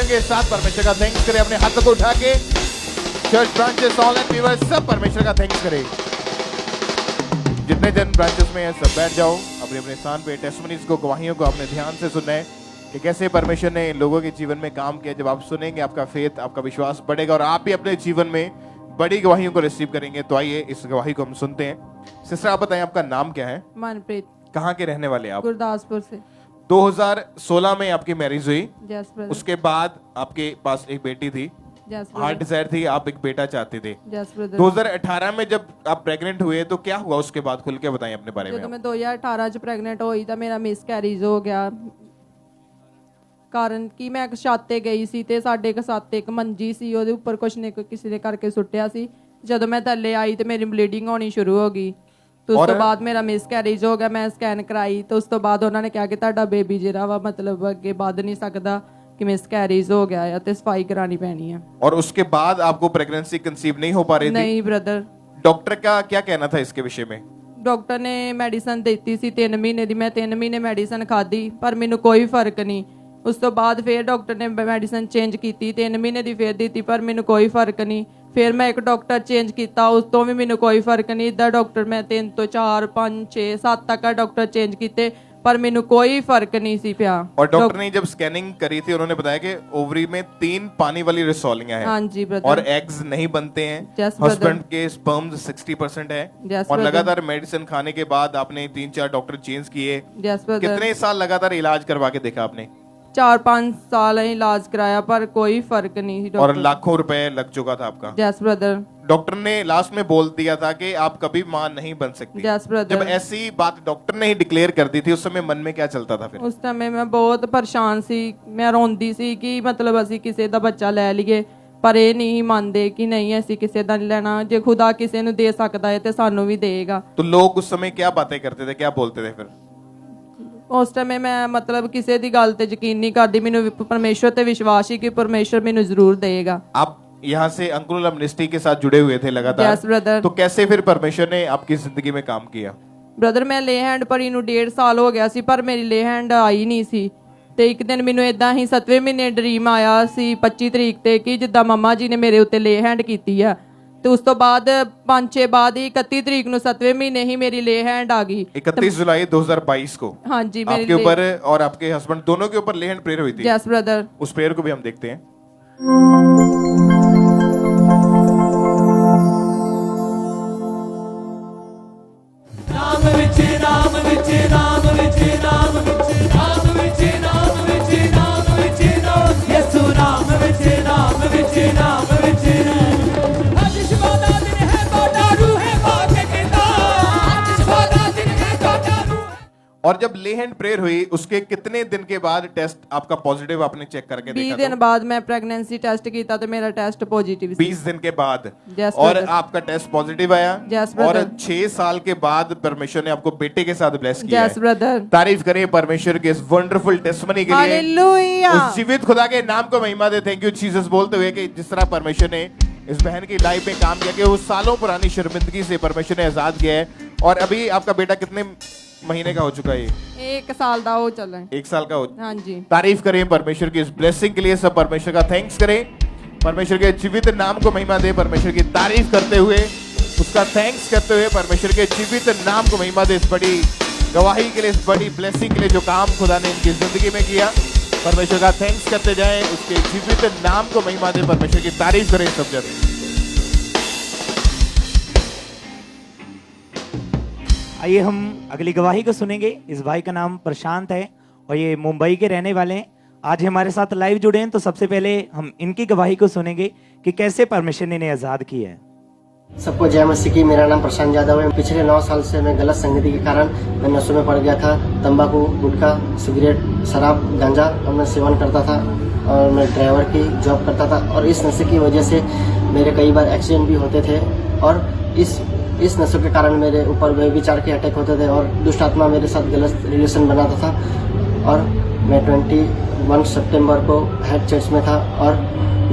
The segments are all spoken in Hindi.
के साथ परमेश्वर का थैंक्स करें। अपने हाथों को उठा के चर्च ब्रांचेस ऑनलाइन व्यूअर्स सब परमेश्वर का थैंक्स करें। जितने जन ब्रांचेस में है सब बैठ जाओ अपने अपने स्थान पे। टेस्टिमनीज को, गवाहियों को आपने ध्यान से सुनना है कि कैसे परमेश्वर ने लोगों के जीवन में काम किया। जब आप सुनेंगे आपका फेथ, आपका विश्वास बढ़ेगा और आप भी अपने जीवन में बड़ी गवाहियों को रिसीव करेंगे। तो आइए इस गवाही को हम सुनते हैं। सिस्टर आप बताएं आपका नाम क्या है? मनप्रीत। कहाँ के रहने वाले आप? गुरदासपुर से। 2016 में आपकी मैरिज हुई। Yes brother. उसके बाद आपके पास एक बेटी थी, यस हार्ट डिजायर थी, आप एक बेटा चाहते थे। Yes brother. 2018 में जब आप प्रेग्नेंट हुए तो क्या हुआ उसके बाद? खुल के बताएं अपने बारे में। ਜਦੋਂ ਮੈਂ 2018 ਚ ਪ੍ਰੈਗਨੈਂਟ ਹੋਈ ਤਾਂ ਮੇਰਾ ਮਿਸਕੈਰੀਜ ਹੋ ਗਿਆ। ਕਾਰਨ ਕਿ ਮੈਂ ਇੱਕ ਛੱਤ ਤੇ ਗਈ ਸੀ ਤੇ ਸਾਡੇ ਇੱਕ ਛੱਤ ਤੇ ਇੱਕ ਮੰਜੀ ਸੀ, ਉਹਦੇ ਉੱਪਰ ਕੁਛ ਨੇ ਕਿਸੇ ਦੇ ਕਰਕੇ ਸੁੱਟਿਆ ਸੀ। ਜਦੋਂ ਮੈਂ ਥੱਲੇ ਆਈ ਤੇ ਮੇਰੀ ਬਲੀਡਿੰਗ ਹੋਣੀ ਸ਼ੁਰੂ ਹੋ ਗਈ। ਤੇ ਉਸ ਤੋਂ ਬਾਅਦ ਮੇਰਾ ਮਿਸਕੈਰੀਜ ਹੋ ਗਿਆ। ਮੈਂ ਸਕੈਨ ਕਰਾਈ ਤੇ ਉਸ ਤੋਂ ਬਾਅਦ ਉਹਨਾਂ ਨੇ ਕਿਹਾ ਕਿ ਤੁਹਾਡਾ ਬੇਬੀ ਜਿਹੜਾ ਵਾ ਮਤਲਬ ਅੱਗੇ ਵੱਧ ਨਹੀਂ ਸਕਦਾ, कि मिसकैरेज हो गया है तो सफाई करानी पैनी है। और उसके बाद आपको प्रेगनेंसी कंसीव नहीं हो पा रही थी? नहीं ब्रदर। डॉक्टर का क्या कहना था इसके विषय में? डॉक्टर ने मेडिसिन देती सी 3 महीने दी। मैं 3 महीने मेडिसिन खाधी पर मैनू कोई फर्क नहीं। उस तो बाद फिर डॉक्टर ने मेडिसिन चेंज की, 3 महीने दी फिर दी पर मैनू कोई फर्क नहीं। फिर मैं एक डॉक्टर चेंज किया, उस तो भी मैनू कोई फर्क नहीं। इधर डॉक्टर मैं 3 तो 4 5 6 7 तक डॉक्टर चेंज किए पर मैनू कोई फर्क नहीं सी पिया। और डॉक्टर ने जब स्कैनिंग करी थी उन्होंने बताया कि ओवरी में 3 पानी वाली रिसोलियां हैं। हाँ जी ब्रदर। और एग्स नहीं बनते हैं। Yes, हस्बैंड के स्पर्म्स 60% है। Yes, और brother. लगातार मेडिसिन खाने के बाद आपने 3-4 डॉक्टर चेंज किए। Yes brother. कितने साल लगातार इलाज करवा के देखा आपने? 4-5 साल इलाज कराया पर कोई फर्क नहीं। और लाखों रुपए लग चुका था आपका। Yes brother. डॉक्टर ने लास्ट में बोल दिया था कि आप कभी मां नहीं बन सकती। Yes brother. जब ऐसी बात डॉक्टर ने ही डिक्लेयर कर दी थी उस समय मन में क्या चलता था फिर? उस समय मैं बहुत परेशान सी। मैं रोंदी सी कि मतलब असी किसी दा बच्चा ले लीए पर ये नहीं मानते कि नहीं असी किसी दा नहीं लेना। जे खुदा किसी नूं दे सकदा है ते सानू भी देगा। तो लोग उस समय क्या बातें करते थे, क्या बोलते थे फिर? उस टाइम मैं मतलब किसी दी गल ते यकीन नहीं करदी। मैनू परमेश्वर ते विश्वास ही कि परमेश्वर मैनू जरूर देगा। आप यहाँ से अंकुर मिनिस्ट्री के साथ जुड़े हुए थे लगातार। Yes brother. तो कैसे फिर परमेश्वर ने आपकी जिंदगी में काम किया? ब्रदर मैं ले हैंड भरी नूं 1.5 साल हो गया सी पर मेरी ले हैंड आई नहीं सी। ਤੇ ਇੱਕ ਦਿਨ ਮੈਨੂੰ ਇਦਾਂ ਹੀ 7ਵੇਂ ਮਹੀਨੇ ਡ੍ਰੀਮ ਆਇਆ ਸੀ 25 ਤਰੀਕ ਤੇ ਕਿ ਜਿੱਦਾਂ ਮੰਮਾ ਜੀ ਨੇ ਮੇਰੇ ਉੱਤੇ ਲੇ ਹੈਂਡ ਕੀਤੀ ਆ। ਤੇ ਉਸ ਤੋਂ ਬਾਅਦ 5-6 ਬਾਅਦ ਹੀ 31 ਤਰੀਕ ਨੂੰ 7ਵੇਂ ਮਹੀਨੇ ही मेरी ले हैंड आ गई। 31 जुलाई 2022 को हाँ जी मेरे आपके ऊपर और आपके हस्बैंड दोनों के ऊपर ले हैंड प्रेयर हुई थी। Yes brother. उस प्रेयर को भी हम देखते हैं। नाम विच नाम विच नाम विच नाम विच नाम विच नाम विच नाम विच नाम यसु नाम विच नाम विच नाम विच आज शिवा दा दिन है तोड़ा रूह है पाक कहता आज शिवा दा दिन है तोड़ा रूह। और जब ले हैंड प्रेयर हुई उसके कितने दिन के बाद टेस्ट आपका पॉजिटिव आपने चेक करके 20 देखा? दिन बाद मैं प्रेगनेंसी टेस्ट किया तो मेरा टेस्ट पॉजिटिव 20 दिन के बाद। Yes, और brother. आपका टेस्ट पॉजिटिव आया। Yes, और brother. 6 साल के बाद परमेश्वर ने आपको बेटे के साथ ब्लेस किया यस है। ब्रदर। तारीफ करिए परमेश्वर के इस वंडरफुल टेस्टिमनी के लिए। हालेलुया। उस जीवित खुदा के नाम को महिमा दे। थैंक यू जीसस बोलते हुए कि जिस तरह परमेश्वर ने इस बहन की लाइफ में काम किया कि वो सालों पुरानी शर्मिंदगी से परमेश्वर ने आजाद किया है। और अभी आपका बेटा कितने महीने का हो चुका है? 1 साल दा हो चला। 1 साल का हो। हाँ जी। तारीफ करें परमेश्वर की इस ब्लेसिंग के लिए। सब परमेश्वर का थैंक्स करें। परमेश्वर के जीवित नाम को महिमा दे। परमेश्वर की तारीफ करते हुए, उसका थैंक्स करते हुए परमेश्वर के जीवित नाम को महिमा दे। इस बड़ी गवाही के लिए, इस बड़ी ब्लेसिंग के लिए जो काम खुदा ने इनकी जिंदगी में किया, परमेश्वर का थैंक्स करते जाएं। उसके जीवित नाम को महिमा दे। परमेश्वर की तारीफ करें सब जन। आइए हम अगली गवाही को सुनेंगे। इस भाई का नाम प्रशांत है और ये मुंबई के रहने वाले हैं। आज हमारे साथ लाइव जुड़े हैं तो सबसे पहले हम इनकी गवाही को सुनेंगे कि कैसे परमेश्वर ने इन्हें आजाद किया है। सबको जय मसीह की। मेरा नाम प्रशांत यादव है। पिछले 9 साल से मैं गलत संगति के कारण मैं नशों में पड़ गया था। तंबाकू, गुटखा, सिगरेट, शराब, गांजा और मैं सेवन करता था और मैं ड्राइवर की जॉब करता था। और इस नशे की वजह से मेरे कई बार एक्सीडेंट भी होते थे। और इस नशे के कारण मेरे ऊपर व्यभिचार के अटैक होते थे और दुष्ट आत्मा मेरे साथ गलत रिलेशन बनाता था। और मैं 21 सितंबर को हेड चर्च में था और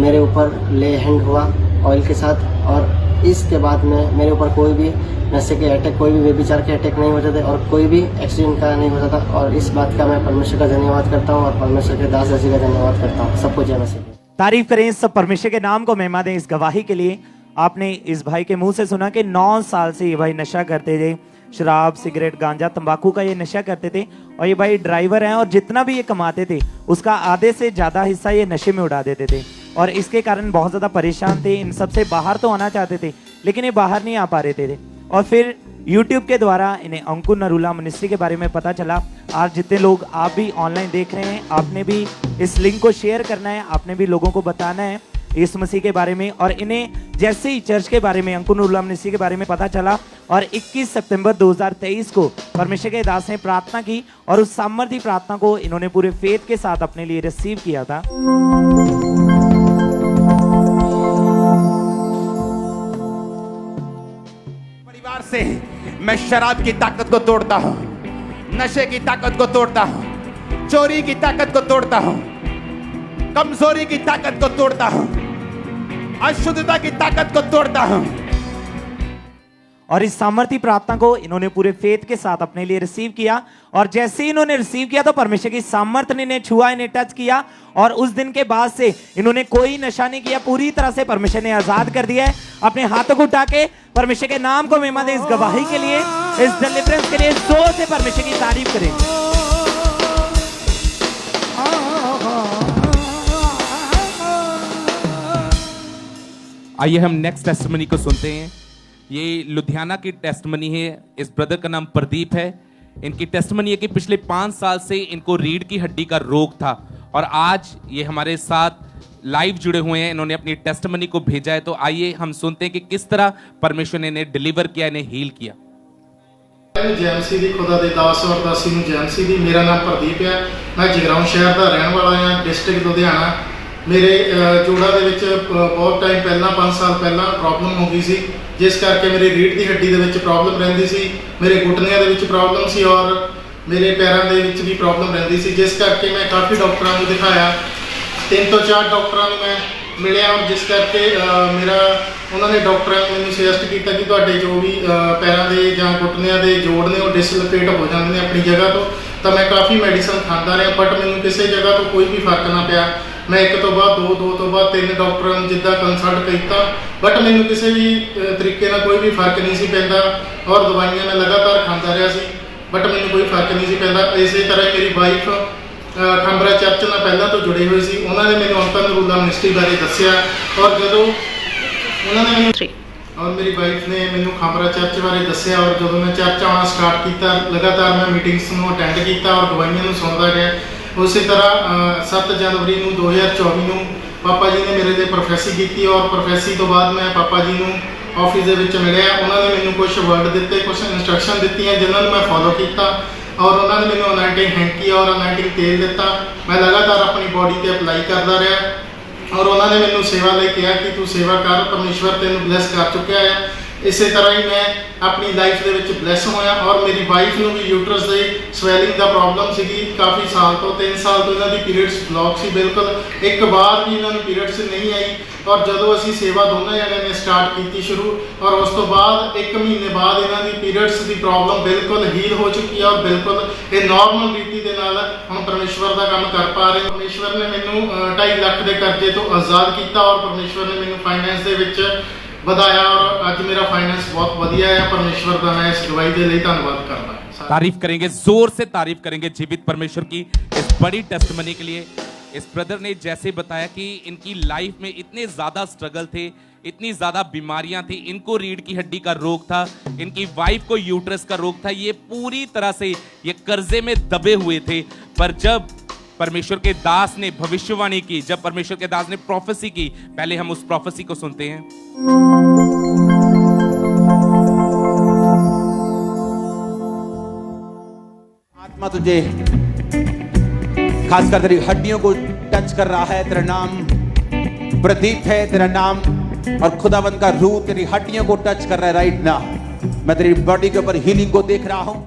मेरे ऊपर ले हैंड हुआ ऑयल के साथ। और इसके बाद में मेरे ऊपर कोई भी नशे के अटैक, कोई भी व्यभिचार के अटैक नहीं होते थे और कोई भी एक्सीडेंट का नहीं होता था। और इस बात का मैं परमेश्वर का धन्यवाद करता हूँ और परमेश्वर के दास जी का धन्यवाद करता हूँ। सबको जय मसीह। तारीफ करें इस परमेश्वर के नाम को, महिमा दें इस गवाही के लिए। आपने इस भाई के मुंह से सुना कि 9 साल से ये भाई नशा करते थे, शराब, सिगरेट, गांजा, तंबाकू का ये नशा करते थे। और ये भाई ड्राइवर हैं और जितना भी ये कमाते थे उसका आधे से ज़्यादा हिस्सा ये नशे में उड़ा देते थे और इसके कारण बहुत ज़्यादा परेशान थे। इन सब से बाहर तो आना चाहते थे लेकिन ये बाहर नहीं आ पा रहे थे। और फिर YouTube के द्वारा इन्हें अंकुर नरूला मिनिस्ट्री के बारे में पता चला। आज जितने लोग आप भी ऑनलाइन देख रहे हैं, आपने भी इस लिंक को शेयर करना है, आपने भी लोगों को बताना है यीशु मसीह के बारे में। और इन्हें जैसे ही चर्च के बारे में, अंकुर नरूला मिनिस्ट्री के बारे में पता चला और 21 सितंबर 2023 को परमेश्वर के दास ने प्रार्थना की और उस सामर्थी प्रार्थना को इन्होंने पूरे फेथ के साथ अपने लिए रिसीव किया था। परिवार से मैं शराब की ताकत को तोड़ता हूं, नशे की ताकत को तोड़ता हूं, चोरी की ताकत को तोड़ता हूं, कमजोरी की ताकत को तोड़ता हूं, अशुद्धता की ताकत को तोड़ता हूं। और इस सामर्थी प्रार्थना को इन्होंने पूरे फेथ के साथ अपने लिए रिसीव किया और जैसे ही इन्होंने रिसीव किया तो परमेश्वर की सामर्थ्य ने इन्हें छुआ, इन्हें टच किया और उस दिन के बाद से इन्होंने कोई नशा नहीं किया। पूरी तरह से परमेश्वर ने आजाद कर दिया है। अपने हाथों को उठा के परमेश्वर के नाम को महिमा दें इस गवाही के लिए, इस डिलीवरेंस के लिए जोर से परमेश्वर की तारीफ करें। आइए हम नेक्स्ट टेस्टमनी को सुनते हैं। ये लुधियाना की टेस्टमनी है। इस ब्रदर का नाम प्रदीप है। इनकी टेस्टमनी है कि पिछले 5 साल से इनको रीढ़ की हड्डी का रोग था और आज ये हमारे साथ लाइव जुड़े हुए हैं। इन्होंने अपनी टेस्टमनी को भेजा है, तो आइए हम सुनते हैं कि किस तरह परमेश्वर ने इन्हें डिलीवर किया, इन्हें हील किया। जैमसी दी खुदा दे दास और दासी नूं जैमसी दी। मेरा नाम प्रदीप है, मैं जगराऊं शहर का रहने वाला हाँ, डिस्ट्रिक्ट लुधियाना। मेरे जोड़ा ਦੇ ਵਿੱਚ बहुत टाइम पहला 5 साल पहला प्रॉब्लम हो गई सी, जिस करके मेरी रीढ़ की हड्डी ਦੇ ਵਿੱਚ प्रॉब्लम ਰਹਿੰਦੀ ਸੀ, मेरे घुटनिਆਂ ਦੇ ਵਿੱਚ प्रॉब्लम सी और मेरे पैरों ਦੇ ਵਿੱਚ भी प्रॉब्लम ਰਹਿੰਦੀ ਸੀ, जिस करके मैं काफ़ी डॉक्टरों को दिखाया। 3 ਤੋਂ 4 डॉक्टरों को मैं मिलिया और जिस करके मेरा उन्होंने डॉक्टरों ने मैंने सुजैसट किया कि ਤੁਹਾਡੇ जो भी पैरों के ਜਾਂ घुटनिਆਂ ਦੇ जोड़ ने वो डिसलोकेट हो जाते हैं अपनी जगह तो मैं काफ़ी मैडिसन खाता रहा बट मैंने किसी जगह तो कोई भी फर्क ना पिया। मैं 1 ਤੋਂ ਬਾਅਦ 2 ਤੋਂ ਬਾਅਦ 3 ਡਾਕਟਰਾਂ ਨੂੰ ਜਿੱਦਾਂ ਕੰਸਲਟ ਕੀਤਾ ਬਟ ਮੈਨੂੰ ਕਿਸੇ ਵੀ ਤਰੀਕੇ ਨਾਲ ਕੋਈ ਵੀ ਫਰਕ ਨਹੀਂ ਸੀ ਪੈਂਦਾ ਔਰ ਦਵਾਈਆਂ ਮੈਂ ਲਗਾਤਾਰ ਖਾਂਦਾ ਰਿਹਾ ਸੀ ਬਟ ਮੈਨੂੰ ਕੋਈ ਫਰਕ ਨਹੀਂ ਸੀ ਪੈਂਦਾ। ਇਸੇ ਤਰ੍ਹਾਂ ਮੇਰੀ ਵਾਈਫ ਖੰਬਰਾ ਚਰਚ ਨਾਲ ਪਹਿਲਾਂ ਤੋਂ ਜੁੜੀ ਹੋਈ ਸੀ, ਉਹਨਾਂ ਨੇ ਮੈਨੂੰ ਅੰਕਲ ਨਰੂਲਾ ਮਿਨਿਸਟਰੀ ਬਾਰੇ ਦੱਸਿਆ ਔਰ ਜਦੋਂ ਉਹਨਾਂ ਨੇ ਮੈਨੂੰ और मेरी वाइफ ने मैंने खंबरा चर्च बारे दसिया और जो मैं चर्च आना स्टार्ट किया लगातार मैं मीटिंग्स अटेंड किया और दवाइयां सुनता गया। उसी तरह 7 जनवरी 2024 ਨੂੰ पापा जी ने मेरे लिए प्रोफेसी की और प्रोफेसी तो बाद मैं पापा जी ਨੂੰ ऑफिस ਦੇ ਵਿੱਚ ਮਿਲਿਆ। ਉਹਨਾਂ ਨੇ ਮੈਨੂੰ ਕੁਝ वर्ड ਦਿੱਤੇ, कुछ इंस्ट्रक्शन ਦਿੱਤੀਆਂ जिन्हों मैं फॉलो किया और उन्होंने मैंने अनाइंटिंग हैंकी और अनाइंटिंग तेल दिता। मैं लगातार अपनी बॉडी पर अपलाई करता रहा और उन्होंने मैंने सेवा लिए कहा कि तू सेवा कर, परमेश्वर तेन ब्लैस कर चुका है। इस तरह ही मैं अपनी लाइफ के ब्लैस होया और मेरी वाइफ को भी यूट्रस की स्वैलिंग का प्रॉब्लम सी काफ़ी साल तो 3 साल तो इन्हों की पीरियड्स ब्लॉक सी, बिल्कुल एक बार भी इन्होंने पीरियड्स नहीं आई। और जो असी सेवा दोनों जने ने स्टार्ट की शुरू और उस तो बाद 1 महीने बाद इन्हों की पीरियड्स की प्रॉब्लम बिल्कुल हील हो चुकी है और बिल्कुल ये नॉर्मल रीति के नाल हम परमेश्वर का काम कर पा रहे। परमेश्वर ने मैनू 2.5 लाख के कर्जे तो आज़ाद किया और परमेश्वर ने मैनू फाइनेंस के ਵਧਾਇਆ और आज मेरा फाइनेंस बहुत बढ़िया है। परमेश्वर का मैं इस गवाही के लिए धन्यवाद करता। तारीफ करेंगे, जोर से तारीफ करेंगे जीवित परमेश्वर की इस बड़ी टेस्टमनी के लिए। इस ब्रदर ने जैसे बताया कि इनकी लाइफ में इतने ज़्यादा स्ट्रगल थे, इतनी ज़्यादा बीमारियां थी। इनको रीढ़ की हड्डी का रोग था, इनकी वाइफ को यूट्रस का रोग था। ये पूरी तरह से ये कर्जे में दबे हुए थे, पर जब परमेश्वर के दास ने भविष्यवाणी की, जब परमेश्वर के दास ने प्रोफेसी की, पहले हम उस प्रोफेसी को सुनते हैं। आत्मा तुझे खासकर तेरी हड्डियों को टच कर रहा है। तेरा नाम प्रदीप है, तेरा नाम और खुदावंद का रूह तेरी हड्डियों को टच कर रहा है राइट नाउ। मैं तेरी बॉडी के ऊपर हीलिंग को देख रहा हूं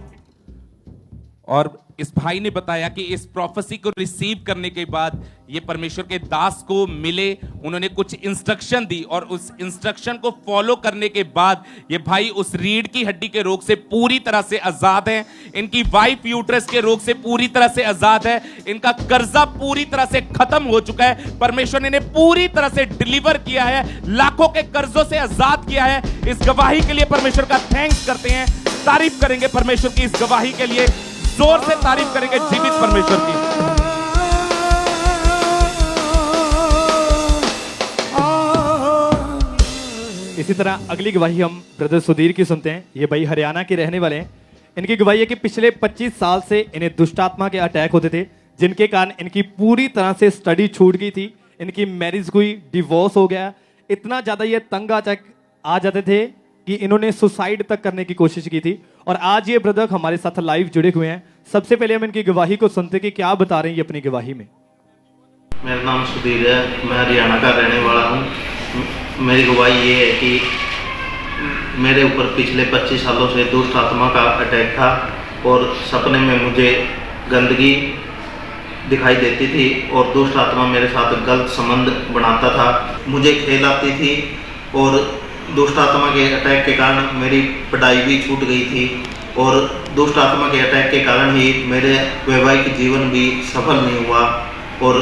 और इस भाई ने बताया कि इस प्रोफेसी को रिसीव करने के बाद ये परमेश्वर के दास को मिले, उन्होंने कुछ इंस्ट्रक्शन दी और उस इंस्ट्रक्शन को फॉलो करने के बाद ये भाई उस रीढ़ की हड्डी के रोग से पूरी तरह से आजाद हैं। इनकी वाइफ यूट्रस के रोग से पूरी तरह से आजाद है। इनका कर्जा पूरी तरह से खत्म हो चुका है। परमेश्वर ने इन्हें पूरी तरह से डिलीवर किया है, लाखों के कर्जों से आजाद किया है। इस गवाही के लिए परमेश्वर का थैंक्स करते हैं, तारीफ करेंगे परमेश्वर की इस गवाही के लिए, जोर से तारीफ करेंगे जीवित परमेश्वर की। इसी तरह अगली गवाही हम ब्रदर सुधीर की सुनते हैं। ये भाई हरियाणा के रहने वाले हैं। इनकी गवाही है कि पिछले 25 साल से इन्हें दुष्टात्मा के अटैक होते थे, जिनके कारण इनकी पूरी तरह से स्टडी छूट गई थी। इनकी मैरिज हुई, डिवोर्स हो गया। इतना ज्यादा ये तंग आ जाते थे कि इन्होंने सुसाइड तक करने की कोशिश की थी। और आज ये ब्रदर हमारे साथ लाइव जुड़े हुए हैं। सबसे पहले हम इनकी गवाही को सुनते कि क्या बता रहे हैं ये अपनी गवाही में। मेरा नाम सुधीर है, मैं हरियाणा का रहने वाला हूँ। मेरी गवाही ये है कि मेरे ऊपर पिछले 25 सालों से दुष्ट आत्मा का अटैक था और सपने में मुझे गंदगी दिखाई देती थी और दुष्ट आत्मा मेरे साथ गलत संबंध बनाता था। मुझे खेल आती थी और दुष्ट आत्मा के अटैक के कारण मेरी पढ़ाई भी छूट गई थी और दुष्ट आत्मा के अटैक के कारण ही मेरे वैवाहिक जीवन भी सफल नहीं हुआ और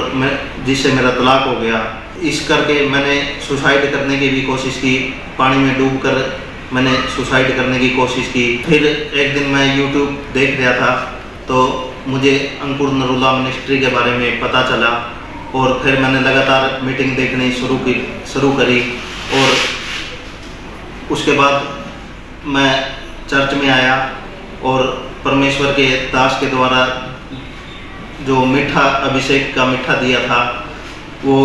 जिससे मेरा तलाक हो गया। इस करके मैंने सुसाइड करने की भी कोशिश की, पानी में डूबकर मैंने सुसाइड करने की कोशिश की। फिर एक दिन मैं YouTube देख रहा था तो मुझे अंकुर नरूला मिनिस्ट्री के बारे में पता चला और फिर मैंने लगातार मीटिंग देखनी शुरू करी और उसके बाद मैं चर्च में आया और परमेश्वर के दास के द्वारा जो मीठा अभिषेक का मीठा दिया था वो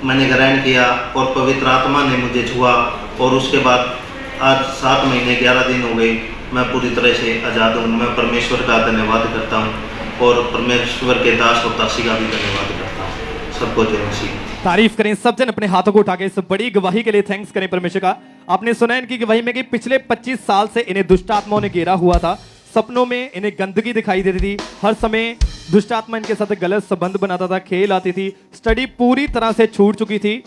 मैंने ग्रहण किया और पवित्र आत्मा ने मुझे छुआ और उसके बाद आज 7 महीने 11 दिन हो गए, मैं पूरी तरह से आज़ाद हूँ। मैं परमेश्वर का धन्यवाद करता हूँ और परमेश्वर के दास और दासी का भी धन्यवाद करता हूँ। सबको जय मसीह। तारीफ करें सब जन, अपने हाथों को उठा के इस बड़ी गवाही के लिए थैंक्स करें परमेश्वर का। आपने सुना इनकी गवाही में कि पिछले 25 साल से इन्हें दुष्ट आत्माओं ने घेरा हुआ था। सपनों में इन्हें गंदगी दिखाई देती थी, हर समय दुष्ट आत्मा इनके साथ गलत संबंध बनाता था, खेल आती थी, स्टडी पूरी तरह से छूट चुकी थी।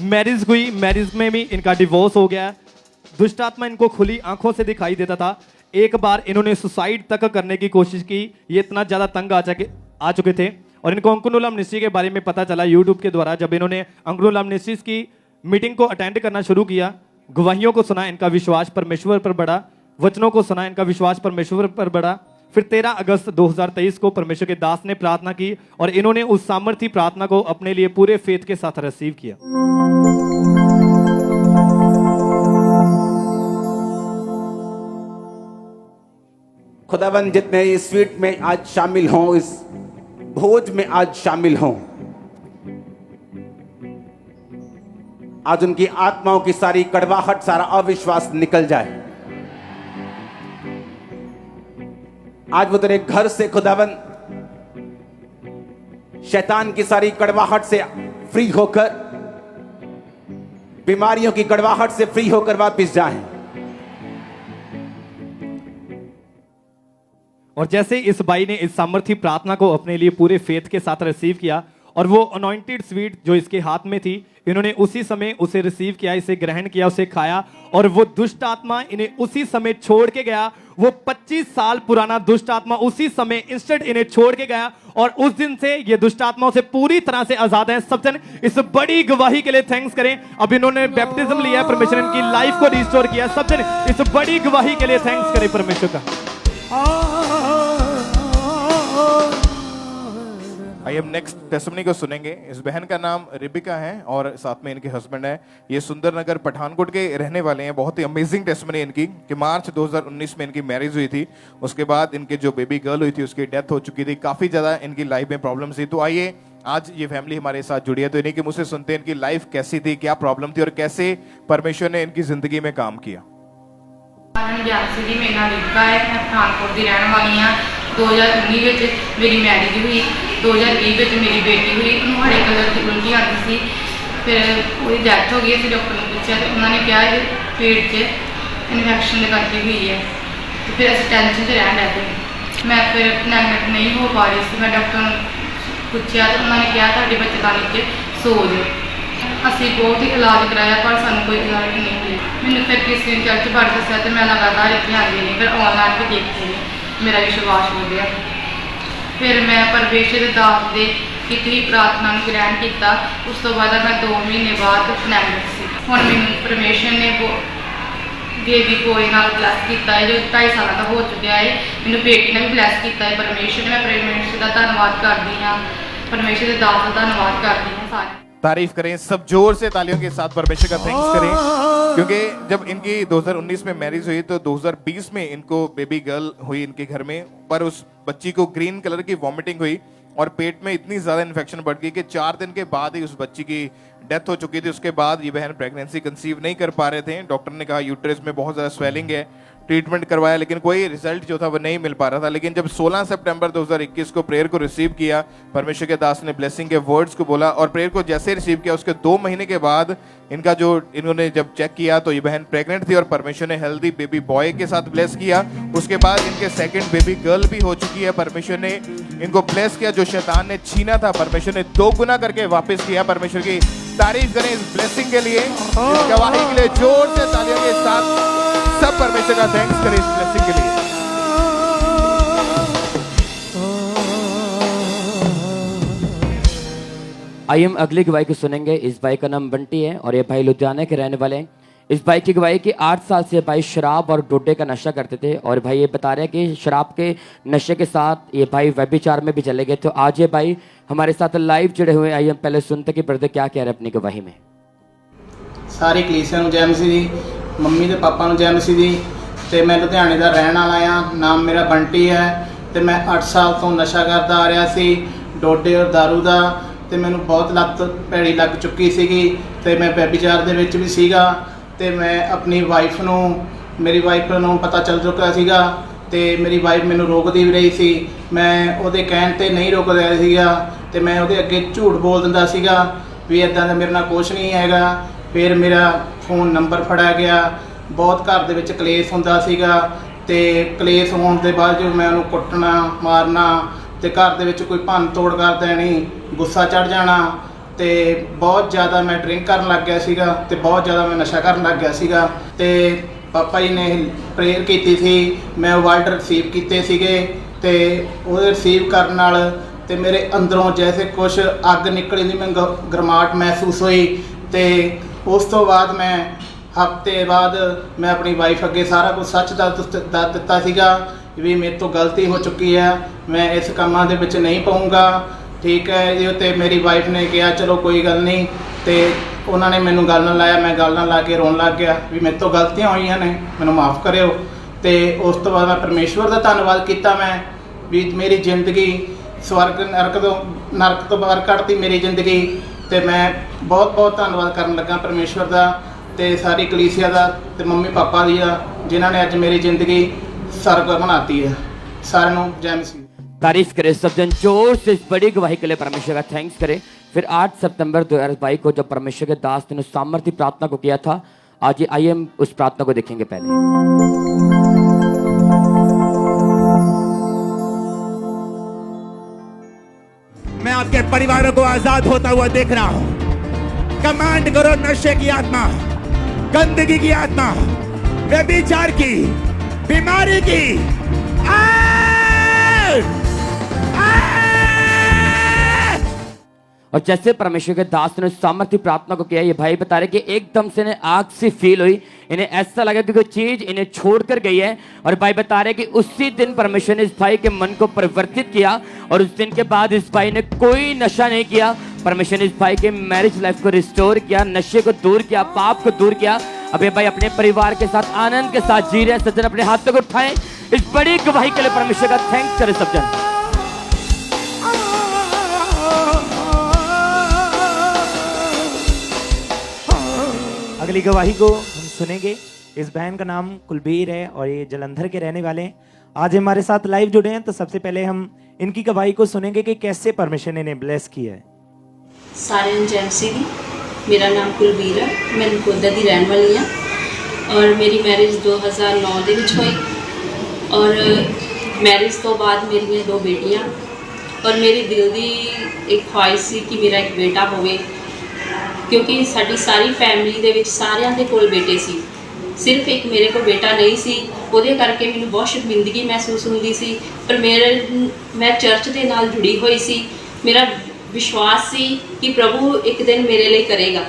मैरिज हुई, मैरिज में भी इनका डिवोर्स हो गया। दुष्ट आत्मा इनको खुली आंखों से दिखाई देता था। एक बार इन्होंने सुसाइड तक करने की कोशिश की। ये इतना ज्यादा तंग आ चुके थे और इनको अंकुर मिनिस्ट्री के बारे में पता चला यूट्यूब के द्वारा। जब इन्होंने अंकुर मिनिस्ट्री की मीटिंग को अटेंड करना शुरू किया, गवाहियों को सुना, इनका विश्वास परमेश्वर पर बढ़ा, वचनों को सुना, इनका विश्वास परमेश्वर पर बढ़ा। फिर 13 अगस्त 2023 को परमेश्वर के दास ने प्रार्थना की और इन्होंने उस सामर्थी प्रार्थना को अपने लिए पूरे फेथ के साथ रिसीव किया। खुदावन जितने इस स्वीट में आज शामिल हों, इस भोज में आज शामिल हों, आज उनकी आत्माओं की सारी कड़वाहट, सारा अविश्वास निकल जाए। आज वो तेरे घर से खुदावन शैतान की सारी कड़वाहट से फ्री होकर, बीमारियों की कड़वाहट से फ्री होकर वापस जाएं। और जैसे इस भाई ने इस सामर्थी प्रार्थना को अपने लिए पूरे फेथ के साथ रिसीव किया और वो अनॉइंटेड स्वीट जो इसके हाथ में थी, इन्होंने उसी समय उसे रिसीव किया, इसे ग्रहण किया, उसे खाया और वो दुष्ट आत्मा इन्हें उसी समय छोड़ के गया। वो 25 साल पुराना दुष्ट आत्मा उसी समय इंस्टेंट इन्हें छोड़ के गया और उस दिन से ये दुष्ट आत्माओं से पूरी तरह से आजाद हैं। सब जन इस बड़ी गवाही के लिए थैंक्स करें। अब इन्होंने बैप्टिज्म लिया, परमेश्वर इनकी लाइफ को रिस्टोर किया। सब जन इस बड़ी गवाही के लिए थैंक्स करें परमेश्वर का। आइए हम नेक्स्ट टेस्टिमनी को सुनेंगे। इस बहन का नाम रिबिका है और साथ में इनके हस्बैंड है। ये सुंदरनगर पठानकोट के रहने वाले हैं। बहुत ही अमेजिंग टेस्टिमनी इनकी कि मार्च 2019 में इनकी मैरिज हुई थी। उसके बाद इनके जो बेबी गर्ल हुई थी उसकी डेथ हो चुकी थी। काफी ज्यादा इनकी लाइफ में प्रॉब्लम थी। तो आइए आज ये फैमिली हमारे साथ जुड़ी है तो इन्हीं के मुझसे सुनते हैं इनकी लाइफ कैसी थी, क्या प्रॉब्लम थी और कैसे परमेश्वर ने इनकी जिंदगी में काम किया। मेरा नाम रिबिका है, मैं पठानकोट की रहने वाली हाँ। 2019 में मेरी मैरिज हुई, 2020 में मेरी बेटी हुई। उन्होंने हरे कलर की उल्टी आती थी, फिर पूरी डेथ हो गई। फिर डॉक्टर ने पूछा तो उन्होंने कहा पेट से इन्फेक्शन करके हुई है। तो फिर असं टेंशन से रहने लगे। मैं फिर प्रेगनेंट नहीं हो पा रही सी। मैं डॉक्टर ਨੂੰ ਪੁੱਛਿਆ ਤਾਂ ਉਹਨਾਂ ਨੇ ਕਿਹਾ ਤੁਹਾਡੇ ਬੱਚੇਦਾਨੀ 'ਚ ਸੋਜ ਹੈ। ਅਸੀਂ ਬਹੁਤ ਹੀ ਇਲਾਜ ਕਰਾਇਆ ਪਰ ਸਾਨੂੰ ਕੋਈ ਰਿਜ਼ਲਟ ਨਹੀਂ ਮਿਲਿਆ। ਮੈਨੂੰ ਫਿਰ ਕਿਸੇ ਨੇ ਚਰਚ ਬਾਰੇ ਦੱਸਿਆ ਤੇ ਮੈਂ ਲਗਾਤਾਰ ਇੱਥੇ ਆਉਂਦੀ ਰਹੀ। ਫਿਰ ਆਨਲਾਈਨ ਵੀ ਦੇਖਦੀ ਰਹੀ, ਮੇਰਾ ਵਿਸ਼ਵਾਸ ਹੋ ਗਿਆ। ਫਿਰ ਮੈਂ ਪਰਮੇਸ਼ਰ ਦੇ ਦਾਸ ਦੇ ਕੀਤੀ ਹੋਈ ਪ੍ਰਾਰਥਨਾ ਨੂੰ ਗ੍ਰਹਿਣ ਕੀਤਾ। ਉਸ ਤੋਂ ਬਾਅਦ ਮੈਂ 2 ਮਹੀਨੇ ਬਾਅਦ ਪ੍ਰੈਗਨੈਂਟ ਸੀ। ਹੁਣ ਮੈਨੂੰ ਪਰਮੇਸ਼ਰ ਨੇ ਬੇਬੀ ਬੋਏ ਨਾਲ ਬਲੈਸ ਕੀਤਾ ਹੈ, ਜੋ 2.5 ਸਾਲਾਂ ਦਾ ਹੋ ਚੁੱਕਿਆ ਹੈ। ਮੈਨੂੰ ਬੇਟੀ ਨੇ ਵੀ ਬਲੈਸ ਕੀਤਾ ਹੈ ਪਰਮੇਸ਼ਰ ਨੇ। ਮੈਂ ਪਰਮੇਸ਼ਰ ਦਾ ਧੰਨਵਾਦ ਕਰਦੀ ਹਾਂ, ਪਰਮੇਸ਼ਰ ਦੇ ਦਾਸ ਦਾ ਧੰਨਵਾਦ करती हूँ सारे। तारीफ करें सब जोर से तालियों के साथ परमेश्वर का थैंक्स करें, क्योंकि जब इनकी 2019 में मैरिज हुई तो 2020 में इनको बेबी गर्ल हुई इनके घर में, पर उस बच्ची को ग्रीन कलर की वॉमिटिंग हुई और पेट में इतनी ज्यादा इन्फेक्शन बढ़ गई कि 4 दिन के बाद ही उस बच्ची की डेथ हो चुकी थी। उसके बाद ये बहन प्रेगनेंसी कंसीव नहीं कर पा रहे थे। डॉक्टर ने कहा यूट्रस में बहुत ज्यादा स्वेलिंग है, ट्रीटमेंट करवाया लेकिन कोई रिजल्ट जो था वो नहीं मिल पा रहा था। लेकिन जब 16 सितंबर 2021 को प्रेयर को रिसीव किया, परमेश्वर के दास ने ब्लेसिंग के वर्ड्स को बोला और प्रेयर को जैसे रिसीव किया उसके 2 महीने के बाद इनका जो इन्होंने जब चेक किया तो ये बहन प्रेग्नेंट थी और परमेश्वर ने हेल्दी बेबी बॉय के साथ ब्लेस किया। उसके बाद इनके सेकंड बेबी गर्ल भी हो चुकी है। परमेश्वर ने इनको ब्लेस किया, जो शैतान ने छीना था परमेश्वर ने 2 गुना करके वापस किया। परमेश्वर की तारीफ करें इस ब्लेसिंग के लिए, इस गवाही के लिए जोर से तालियों के साथ सब परमेश्वर का थैंक्स करें इस ब्लेसिंग के लिए। आइए हम अगली गवाही को सुनेंगे। इस भाई का नाम बंटी है और ये भाई लुधियाना के रहने वाले हैं। इस भाई की गवाही कि 8 साल से भाई शराब और डोडे का नशा करते थे और भाई ये बता रहे हैं कि शराब के नशे के साथ ये भाई व्यभिचार में भी चले गए। तो आज ये भाई हमारे साथ लाइव जुड़े हुए। आइए हम पहले सुनते कि ब्रदर क्या कह रहे हैं अपनी गवाही में। सारी कलीसिया ਨੂੰ ਜੈ ਮਸੀਹ ਦੀ, ਮੰਮੀ ਤੇ ਪਾਪਾ ਨੂੰ ਜੈ ਮਸੀਹ ਦੀ। ਤੇ ਮੈਂ ਲੁਧਿਆਣੇ ਦਾ ਰਹਿਣ ਵਾਲਾ ਆ। ਨਾਮ ਮੇਰਾ ਬੰਟੀ ਹੈ ਤੇ ਮੈਂ 8 ਸਾਲ ਤੋਂ ਨਸ਼ਾ ਕਰਦਾ ਆ ਰਿਹਾ ਸੀ, ਡੋਡੇ ਔਰ ਦਾਰੂ ਦਾ। ਤੇ ਮੈਨੂੰ ਬਹੁਤ ਲੱਤ ਭੈੜੀ ਲੱਗ ਚੁੱਕੀ ਸੀਗੀ ਤੇ ਮੈਂ ਵਿਚਾਰ ਦੇ ਵਿੱਚ ਵੀ ਸੀਗਾ। ਤੇ ਮੈਂ ਆਪਣੀ ਵਾਈਫ ਨੂੰ, ਮੇਰੀ ਵਾਈਫ ਨੂੰ ਪਤਾ ਚੱਲ ਚੁੱਕਾ ਸੀਗਾ ਤੇ ਮੇਰੀ ਵਾਈਫ ਮੈਨੂੰ ਰੋਕਦੀ ਵੀ ਰਹੀ ਸੀ। ਮੈਂ ਉਹਦੇ ਕਹਿਣ ਤੇ ਨਹੀਂ ਰੁਕ ਰਿਹਾ ਸੀਗਾ ਤੇ ਮੈਂ ਉਹਦੇ ਅੱਗੇ ਝੂਠ ਬੋਲ ਦਿੰਦਾ ਸੀਗਾ ਵੀ ਇਦਾਂ ਦਾ ਮੇਰੇ ਨਾਲ ਕੁਝ ਨਹੀਂ ਹੈਗਾ। ਫਿਰ ਮੇਰਾ ਫੋਨ ਨੰਬਰ ਫੜਿਆ ਗਿਆ। ਬਹੁਤ ਘਰ ਦੇ ਵਿੱਚ ਕਲੇਸ਼ ਹੁੰਦਾ ਸੀਗਾ ਤੇ ਕਲੇਸ਼ ਹੋਣ ਦੇ ਬਾਅਦ ਜੋ ਮੈਂ ਉਹਨੂੰ ਕੁੱਟਣਾ ਮਾਰਨਾ ਤੇ ਘਰ ਦੇ ਵਿੱਚ ਕੋਈ ਭੰਨ ਤੋੜ ਕਰ ਦੇਣੀ, ਗੁੱਸਾ ਚੜ ਜਾਣਾ ਤੇ ਬਹੁਤ ਜ਼ਿਆਦਾ ਮੈਂ ਡਰਿੰਕ ਕਰਨ ਲੱਗ ਗਿਆ ਸੀਗਾ ਤੇ ਬਹੁਤ ਜ਼ਿਆਦਾ ਮੈਂ ਨਸ਼ਾ ਕਰਨ ਲੱਗ ਗਿਆ ਸੀਗਾ। ਤੇ ਪਾਪਾ ਜੀ ਨੇ ਪ੍ਰੇਅਰ ਕੀਤੀ ਸੀ, ਮੈਂ ਵਰਡ ਰਿਸੀਵ ਕੀਤੇ ਸੀਗੇ ਤੇ ਉਹ ਰਿਸੀਵ ਕਰਨ ਨਾਲ ਤੇ ਮੇਰੇ ਅੰਦਰੋਂ ਜੈਸੇ ਕੁਝ ਅੱਗ ਨਿਕਲੀ ਦੀ ਮੈਨੂੰ ਗਰਮਾਹਟ ਮਹਿਸੂਸ ਹੋਈ। ਤੇ ਉਸ ਤੋਂ ਬਾਅਦ ਮੈਂ ਹਫ਼ਤੇ ਬਾਅਦ ਮੈਂ ਆਪਣੀ ਵਾਈਫ ਅੱਗੇ ਸਾਰਾ ਕੁਝ ਸੱਚ ਦੱਸ ਦਿੱਤਾ ਸੀਗਾ ਵੀ ਮੇਰੇ ਤੋਂ ਗਲਤੀ ਹੋ ਚੁੱਕੀ ਹੈ, ਮੈਂ ਇਸ ਕੰਮਾਂ ਦੇ ਵਿੱਚ ਨਹੀਂ ਪਾਉਂਗਾ, ਠੀਕ ਹੈ ਜੀ। ਤੇ ਮੇਰੀ ਵਾਈਫ ਨੇ ਕਿਹਾ ਚਲੋ ਕੋਈ ਗੱਲ ਨਹੀਂ ਤੇ ਉਹਨਾਂ ਨੇ ਮੈਨੂੰ ਗੱਲ ਨਾਲ ਲਾਇਆ। ਮੈਂ ਗੱਲ ਨਾਲ ਲਾ ਕੇ ਰੋਣ ਲੱਗ ਗਿਆ ਵੀ ਮੇਰੇ ਤੋਂ ਗਲਤੀਆਂ ਹੋਈਆਂ ਨੇ, ਮੈਨੂੰ ਮਾਫ ਕਰਿਓ। ਤੇ ਉਸ ਤੋਂ ਬਾਅਦ ਮੈਂ ਪਰਮੇਸ਼ਵਰ ਦਾ ਧੰਨਵਾਦ ਕੀਤਾ ਮੈਂ ਵੀ ਮੇਰੀ ਜ਼ਿੰਦਗੀ ਸਵਰਗ ਨਰਕ ਤੋਂ ਬਾਹਰ ਕੱਢਤੀ ਮੇਰੀ ਜ਼ਿੰਦਗੀ। ਤੇ ਮੈਂ ਬਹੁਤ ਬਹੁਤ ਧੰਨਵਾਦ ਕਰਨ ਲੱਗਾ ਪਰਮੇਸ਼ਵਰ ਦਾ ਤੇ ਸਾਰੀ ਕਲੀਸਿया ਦਾ ਤੇ ਮੰਮੀ ਪਾਪਾ ਦੀ ਦਾ, ਜਿਨ੍ਹਾਂ ਨੇ ਅੱਜ ਮੇਰੀ ਜ਼ਿੰਦਗੀ स्वर्ग बनाती है। सारे नु जय मसीह। तारीफ करें सब जन जोर से इस बड़ी गवाही के लिए परमेश्वर का थैंक्स करें। फिर 8 सितंबर 2022 को जब परमेश्वर के दास ने उस सामर्थ्य प्रार्थना को किया था, आज आइए हम उस प्रार्थना को देखेंगे। पहले मैं आपके परिवारों को आजाद होता हुआ देख रहा हूं। कमांड करो नशे की आत्मा, गंदगी की आत्मा, व्यभिचार की, बीमारी की, और जैसे परमेश्वर के दास ने सामर्थ्य प्रार्थना को किया, ये भाई बता रहे कि एकदम से इन्हें आग सी फील हुई, इन्हें ऐसा लगा कि कोई चीज इन्हें छोड़कर गई है। और भाई बता रहे कि उसी दिन परमेश्वर ने इस भाई के मन को परिवर्तित किया और उस दिन के बाद इस भाई ने कोई नशा नहीं किया। परमेश्वर ने इस भाई के मैरिज लाइफ को रिस्टोर किया, नशे को दूर किया, पाप को दूर किया। अब ये भाई अपने परिवार के साथ आनंद के साथ जी रहे हैं। सज्जन अपने हाथों को उठाएं, इस बड़ी गवाही के लिए परमेश्वर का थैंक्स करें सज्जन। अगली गवाही को हम सुनेंगे। इस बहन का नाम कुलबीर है और ये जलंधर के रहने वाले हैं। आज हमारे साथ लाइव जुड़े हैं, तो सबसे पहले हम इनकी गवाही को सुनेंगे कि कैसे परमेश्वर ने इन्हें ब्लेस किया है। सारे जय मसीह दी। मेरा नाम कुलबीर है, मैं नकोदर की रहने वाली हाँ और मेरी मैरिज 2009 ਦੇ ਵਿੱਚ ਹੋਈ और मैरिज तो बाद मेरियां 2 बेटियां और मेरी दिल की एक ख्वाहिश सी कि मेरा एक बेटा होवे, क्योंकि साडी सारी फैमिली दे विच सारियां दे कोल बेटे सी, सिर्फ एक मेरे को बेटा नहीं सी। ਉਹਦੇ ਕਰਕੇ ਮੈਨੂੰ बहुत शर्मिंदगी महसूस होंदी सी, पर मैं चर्च के नाल जुड़ी हुई सी। मेरा विश्वास सी कि प्रभु एक दिन मेरे लिए करेगा।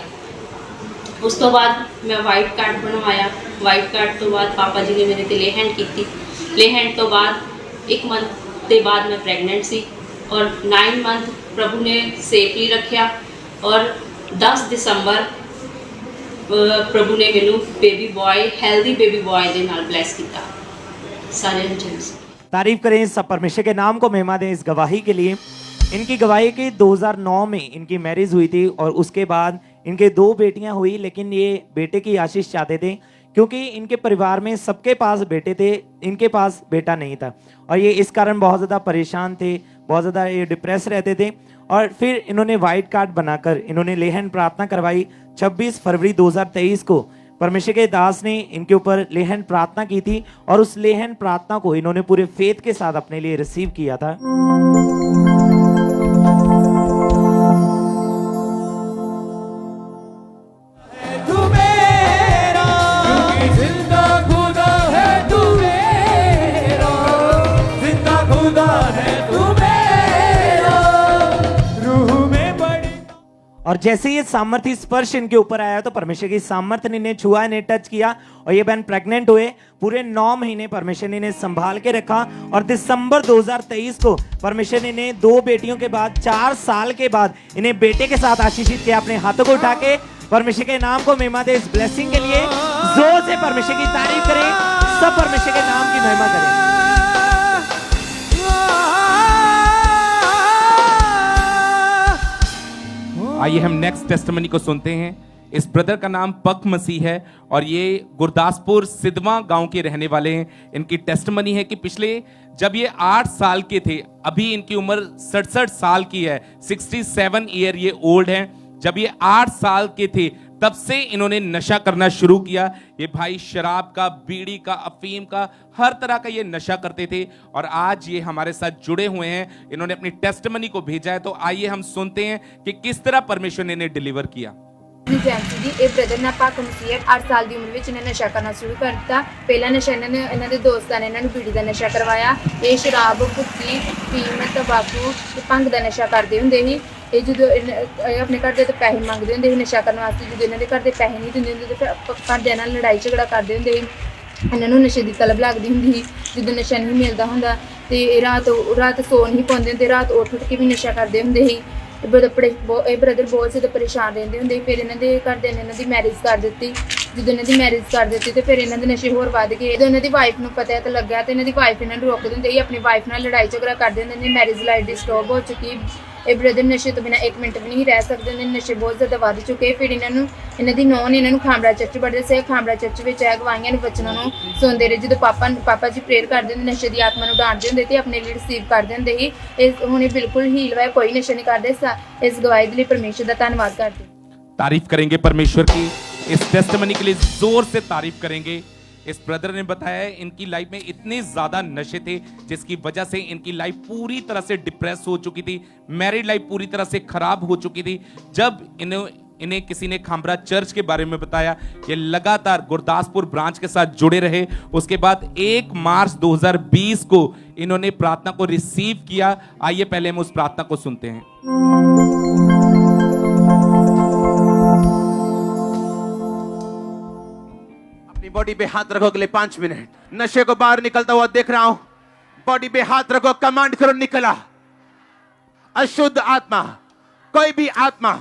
उस तो बाद मैं वाइट कार्ड बनवाया। वाइट कार्ड तो बाद पापा जी ने मेरे ते ले हैंड की। ले हैंड तो बाद 1 मंथ के बाद मैं प्रैगनेंट सी और 9 मंथ प्रभु ने सेफली रखा और 10 दिसंबर प्रभु ने मैनू baby boy healthy baby boy दे नाल ब्लेस किया। सारे जेंट्स तारीफ करें सब परमेश्वर के नाम को महिमा दें इस गवाही के लिए। इनकी गवाही की 2009 में इनकी मैरिज हुई थी और उसके बाद इनके 2 बेटियां हुई, लेकिन ये बेटे की आशीष चाहते थे क्योंकि इनके परिवार में सबके पास बेटे थे, इनके पास बेटा नहीं था और ये इस कारण बहुत ज़्यादा परेशान थे, बहुत ज़्यादा ये डिप्रेस रहते थे। और फिर इन्होंने वाइट कार्ड बनाकर इन्होंने लेहन प्रार्थना करवाई। 26 फरवरी 2023 को परमेश्वर के दास ने इनके ऊपर लेहन प्रार्थना की थी और उस लेहन प्रार्थना को इन्होंने पूरे फेथ के साथ अपने लिए रिसीव किया था। और जैसे ये सामर्थ्य स्पर्श इनके ऊपर आया तो परमेश्वर की सामर्थ्य ने इन्हें छुआ, इन्हें टच किया और ये बहन प्रेग्नेंट हुए। पूरे 9 महीने परमेश्वर ने इन्हें संभाल के रखा और दिसंबर 2023 को परमेश्वर ने इन्हें 2 बेटियों के बाद 4 साल के बाद इन्हें बेटे के साथ आशीषित किया। अपने हाथों को उठा के परमेश्वर के नाम को महिमा दे। इस ब्लेसिंग के लिए जोर से परमेश्वर की तारीफ करें, सब परमेश्वर के नाम की महिमा करें। आइए हम नेक्स्ट टेस्टिमनी को सुनते हैं। इस ब्रदर का नाम पक मसीह है और ये गुरदासपुर सिद्धवा गांव के रहने वाले हैं। इनकी टेस्टिमनी है कि पिछले जब ये 8 साल के थे, अभी इनकी उम्र 67 साल की है, 67 ईयर ये ओल्ड हैं। जब ये 8 साल के थे तब से इन्होंने नशा करना शुरू किया। ये भाई शराब का, बीड़ी का, अफीम का, हर तरह का ये नशा करते थे और आज ये हमारे साथ जुड़े हुए हैं। इन्होंने अपनी टेस्टिमनी को भेजा है, तो आइए हम सुनते हैं कि किस तरह परमेश्वर ने इन्हें डिलीवर किया। जैंसी जी, ਇਹ ਬ੍ਰਦਰ ਨਾ ਪੱਕ ਮਸੀਹ 8 ਸਾਲ ਦੀ ਉਮਰ ਵਿੱਚ ਇਹਨੇ ਨਸ਼ਾ ਕਰਨਾ ਸ਼ੁਰੂ ਕਰ ਦਿੱਤਾ। ਪਹਿਲਾ ਨਸ਼ਾ ਇਹਨਾਂ ਦੇ ਦੋਸਤਾਂ ਨੇ ਇਹਨਾਂ ਨੂੰ ਬੀੜੀ ਦਾ ਨਸ਼ਾ ਕਰਵਾਇਆ। ਇਹ ਸ਼ਰਾਬ, ਭੁੱਕੀ, ਫੀਮ, ਤੰਬਾਕੂ ਤੇ ਭੰਗ ਦਾ ਨਸ਼ਾ ਕਰਦੇ ਹੁੰਦੇ ਸੀ। ਇਹ ਜਦੋਂ ਆਪਣੇ ਘਰ ਦੇ ਤੋਂ ਪੈਸੇ ਮੰਗਦੇ ਹੁੰਦੇ ਸੀ ਨਸ਼ਾ ਕਰਨ ਵਾਸਤੇ, ਜਦੋਂ ਇਹਨਾਂ ਦੇ ਘਰ ਦੇ ਪੈਸੇ ਨਹੀਂ ਦਿੰਦੇ ਹੁੰਦੇ ਤੇ ਘਰਦਿਆਂ ਨਾਲ ਲੜਾਈ ਝਗੜਾ ਕਰਦੇ ਹੁੰਦੇ ਸੀ। ਇਹਨਾਂ ਨੂੰ ਨਸ਼ੇ ਦੀ ਤਲਬ ਲੱਗਦੀ ਹੁੰਦੀ ਸੀ। ਜਦੋਂ ਨਸ਼ਾ ਨਹੀਂ ਮਿਲਦਾ ਹੁੰਦਾ ਤੇ ਇਹ ਰਾਤ ਸੌ ਨਹੀਂ ਪਾਉਂਦੇ ਹੁੰਦੇ, ਰਾਤ ਉੱਠ ਕੇ ਵੀ ਨਸ਼ਾ ਕਰਦੇ ਹੁੰਦੇ ਸੀ। ਇਹ ਬ੍ਰਦਰ ਬਹੁਤ ਜ਼ਿਆਦਾ ਪਰੇਸ਼ਾਨ ਰਹਿੰਦੇ ਹੁੰਦੇ ਸੀ। ਫਿਰ ਇਹਨਾਂ ਦੇ ਘਰਦਿਆਂ ਨੇ ਇਹਨਾਂ ਦੀ ਮੈਰਿਜ ਕਰ ਦਿੱਤੀ। ਜਦੋਂ ਇਹਨਾਂ ਦੀ ਮੈਰਿਜ ਕਰ ਦਿੱਤੀ ਤੇ ਫਿਰ ਇਹਨਾਂ ਦੇ ਨਸ਼ੇ ਹੋਰ ਵੱਧ ਗਏ। ਜਦੋਂ ਇਹਨਾਂ ਦੀ ਵਾਈਫ ਨੂੰ ਪਤਾ ਤਾਂ ਲੱਗਾ ਤੇ ਇਹਨਾਂ ਦੀ ਵਾਈਫ ਇਹਨਾਂ ਨੂੰ ਰੋਕ ਦਿੰਦੇ ਸੀ, ਆਪਣੀ ਵਾਈਫ ਨਾਲ ਲੜਾਈ ਝਗੜਾ ਕਰਦੇ ਹੁੰਦੇ ਨੇ। ਮੈਰਿਜ ਲਾਈਫ ਡਿਸਟਰਬ ਹੋ ਚੁੱਕੀ। ਇਹ ਬ੍ਰਦਰ ਨਸ਼ੇ ਤੋਂ ਬਿਨਾਂ 1 ਮਿੰਟ ਵੀ ਨਹੀਂ ਰਹਿ ਸਕਦੇ ਹੁੰਦੇ। ਨਸ਼ੇ ਬਹੁਤ ਜ਼ਿਆਦਾ ਵੱਧ ਚੁੱਕੇ। ਫਿਰ ਇਹਨਾਂ ਦੀ ਨੌਂ ਨੇ ਇਹਨਾਂ ਨੂੰ ਖਾਂਬੜਾ ਚਰਚ ਪੜ੍ਹਦੇ ਸੀ। ਖਾਂਬੜਾ ਚਰਚ ਵਿੱਚ ਇਹ ਗਵਾਹੀਆਂ ਨੂੰ ਬਚਨਾਂ ਨੂੰ ਸੁਣਦੇ ਰਹੇ। ਜਦੋਂ ਪਾਪਾ ਜੀ ਪ੍ਰੇਅਰ ਕਰਦੇ ਹੁੰਦੇ, ਨਸ਼ੇ ਦੀ ਆਤਮਾ ਨੂੰ ਡਾਂਟਦੇ ਹੁੰਦੇ ਤੇ ਆਪਣੇ ਲਈ ਰਿਸੀਵ ਕਰਦੇ ਹੁੰਦੇ ਸੀ। ਇਹ ਹੁਣ ਬਿਲਕੁਲ ਹੀਲ ਹੋਇਆ, ਕੋਈ ਨਸ਼ਾ नहीं करते। इस गवाही के लिए परमेश्वर का धन्यवाद करते। तारीफ करेंगे परमेश्वर की, इस टेस्टिमनी के लिए जोर से तारीफ करेंगे। इस ब्रदर ने बताया है इनकी लाइफ में इतने ज्यादा नशे थे जिसकी वजह से इनकी लाइफ पूरी तरह से डिप्रेस हो चुकी थी। मैरिड लाइफ पूरी तरह से खराब हो चुकी थी। जब इन्हें किसी ने खांबरा चर्च के बारे में बताया, ये लगातार गुरदासपुर ब्रांच के साथ जुड़े रहे। उसके बाद 1 मार्च 2020 को इन्होंने प्रार्थना को रिसीव किया। आइए पहले हम उस प्रार्थना को सुनते हैं। अपनी बॉडी पे हाथ रखो अगले 5 मिनट। नशे को बाहर निकलता हुआ देख रहा हूं। बॉडी पे हाथ रखो, कमांड करो, निकला अशुद्ध आत्मा, कोई भी आत्मा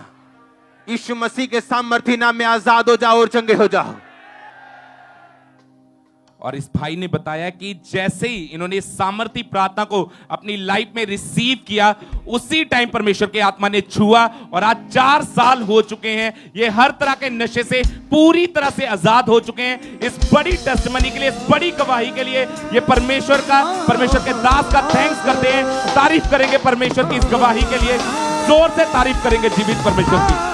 यीशु मसीह के सामर्थ्य नाम में आजाद हो जाओ और चंगे हो जाओ। और इस भाई ने बताया कि जैसे ही इन्होंने सामर्थ्य प्रार्थना को अपनी लाइफ में रिसीव किया, उसी टाइम परमेश्वर के आत्मा ने छुआ और आज 4 साल हो चुके हैं। ये हर तरह के नशे से पूरी तरह से आजाद हो चुके हैं। इस बड़ी टेस्टिमनी के लिए, इस बड़ी गवाही के लिए ये परमेश्वर के दास का थैंक्स करते हैं। तारीफ करेंगे परमेश्वर की इस गवाही के लिए, जोर से तारीफ करेंगे जीवित परमेश्वर की।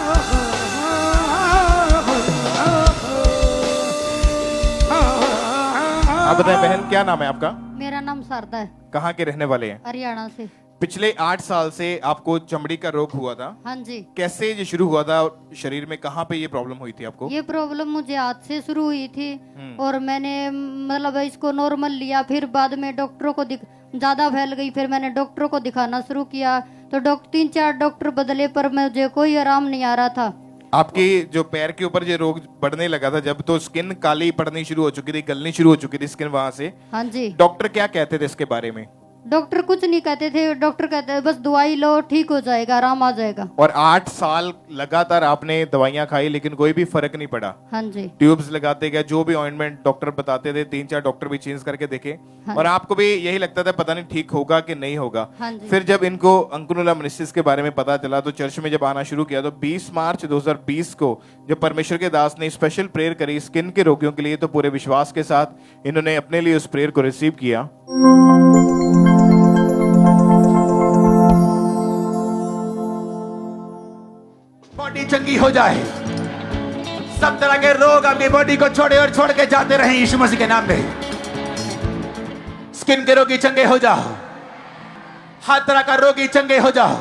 आप बताएं बहन, क्या नाम है आपका? मेरा नाम शारदा है। कहाँ के रहने वाले हैं? हरियाणा से। पिछले 8 साल से आपको चमड़ी का रोग हुआ था। हाँ जी। कैसे ये शुरू हुआ था? शरीर में कहाँ पे ये प्रॉब्लम हुई थी आपको? ये प्रॉब्लम मुझे हाथ से शुरू हुई थी और मैंने मतलब इसको नॉर्मल लिया, फिर बाद में डॉक्टरों को ज्यादा फैल गई, फिर मैंने डॉक्टरों को दिखाना शुरू किया तो 3-4 डॉक्टर बदले पर मुझे कोई आराम नहीं आ रहा था। आपकी जो पैर के ऊपर ये रोग बढ़ने लगा था जब, तो स्किन काली पड़नी शुरू हो चुकी थी, गलनी शुरू हो चुकी थी स्किन वहां से। हाँ जी। डॉक्टर क्या कहते थे इसके बारे में? डॉक्टर कुछ नहीं कहते थे, डॉक्टर कहते थे बस दवाई लो ठीक हो जाएगा, आराम आ जाएगा। और 8 साल लगातार आपने दवाइयां खाई लेकिन कोई भी फर्क नहीं पड़ा। हाँ जी। ट्यूब्स लगाते गए, जो भी ऑइंटमेंट डॉक्टर बताते थे, 3-4 डॉक्टर भी चेंज करके देखे। हाँ। और आपको भी यही लगता था पता नहीं ठीक होगा कि नहीं होगा। हाँ जी। फिर जब इनको अंकुनुला मेनिसिस के बारे में पता चला तो चर्च में जब आना शुरू किया तो 20 मार्च 2020 को जब परमेश्वर के दास ने स्पेशल प्रेयर करी स्किन के रोगियों के लिए, तो पूरे विश्वास के साथ इन्होंने अपने लिए उस प्रेयर को रिसीव किया। बॉडी चंगी हो जाए, सब तरह के रोग आपकी बॉडी को छोड़े और छोड़ के जाते रहे यीशु मसीह के नाम में। स्किन के रोगी चंगे हो जाओ, हर तरह का रोगी चंगे हो जाओ।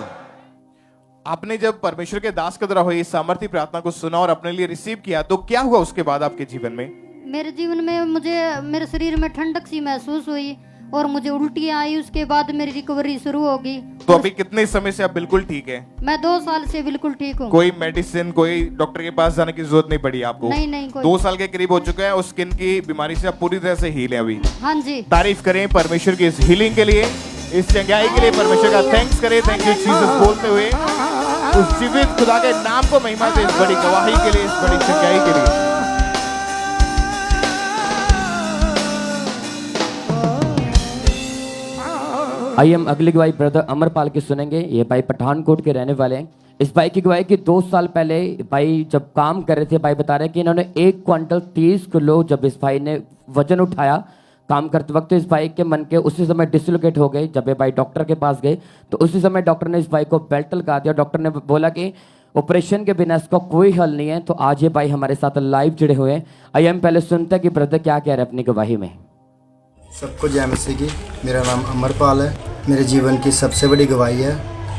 आपने जब परमेश्वर के दास के द्वारा हुई इस सामर्थ्य प्रार्थना को सुना और अपने लिए रिसीव किया तो क्या हुआ उसके बाद आपके जीवन में? मेरे जीवन में मुझे मेरे शरीर में ठंडक सी महसूस हुई और मुझे उल्टियाँ आई, उसके बाद मेरी रिकवरी शुरू होगी। तो अभी कितने समय से आप बिल्कुल ठीक है? मैं 2 साल से बिल्कुल ठीक हूँ। कोई मेडिसिन, कोई डॉक्टर के पास जाने की जरूरत नहीं पड़ी आपको? नहीं कोई। 2 साल के करीब हो चुका है, उस स्किन की बीमारी से आप पूरी तरह से हील है अभी। हाँ जी। तारीफ करें परमेश्वर की इस हीलिंग के लिए, इस चंगाई के लिए परमेश्वर का थैंक्स करें। थैंक यू जीसस बोलते हुए उस जीवित खुदा के नाम को महिमा दे, इस बड़ी गवाही के लिए, इस बड़ी चंगाई के लिए। आइए हम अगली गवाही ब्रदर अमरपाल की सुनेंगे। ये भाई पठानकोट के रहने वाले हैं। इस भाई की गवाही की 2 साल पहले भाई जब काम कर रहे थे, भाई बता रहे हैं कि इन्होंने 1 क्विंटल 30 किलो जब इस भाई ने वजन उठाया काम करते वक्त, तो इस भाई के मन के उसी समय डिसलोकेट हो गए। जब ये भाई डॉक्टर के पास गए तो उसी समय डॉक्टर ने इस भाई को बेल्ट लगा दिया। डॉक्टर ने बोला कि ऑपरेशन के बिना इसका कोई हल नहीं है। तो आज ये भाई हमारे साथ लाइव जुड़े हुए हैं। आइए हम पहले सुनते हैं कि ब्रदर क्या कह रहे हैं अपनी गवाही में। सबको जय मसीह की। मेरा नाम अमरपाल है। मेरे जीवन की सबसे बड़ी गवाही है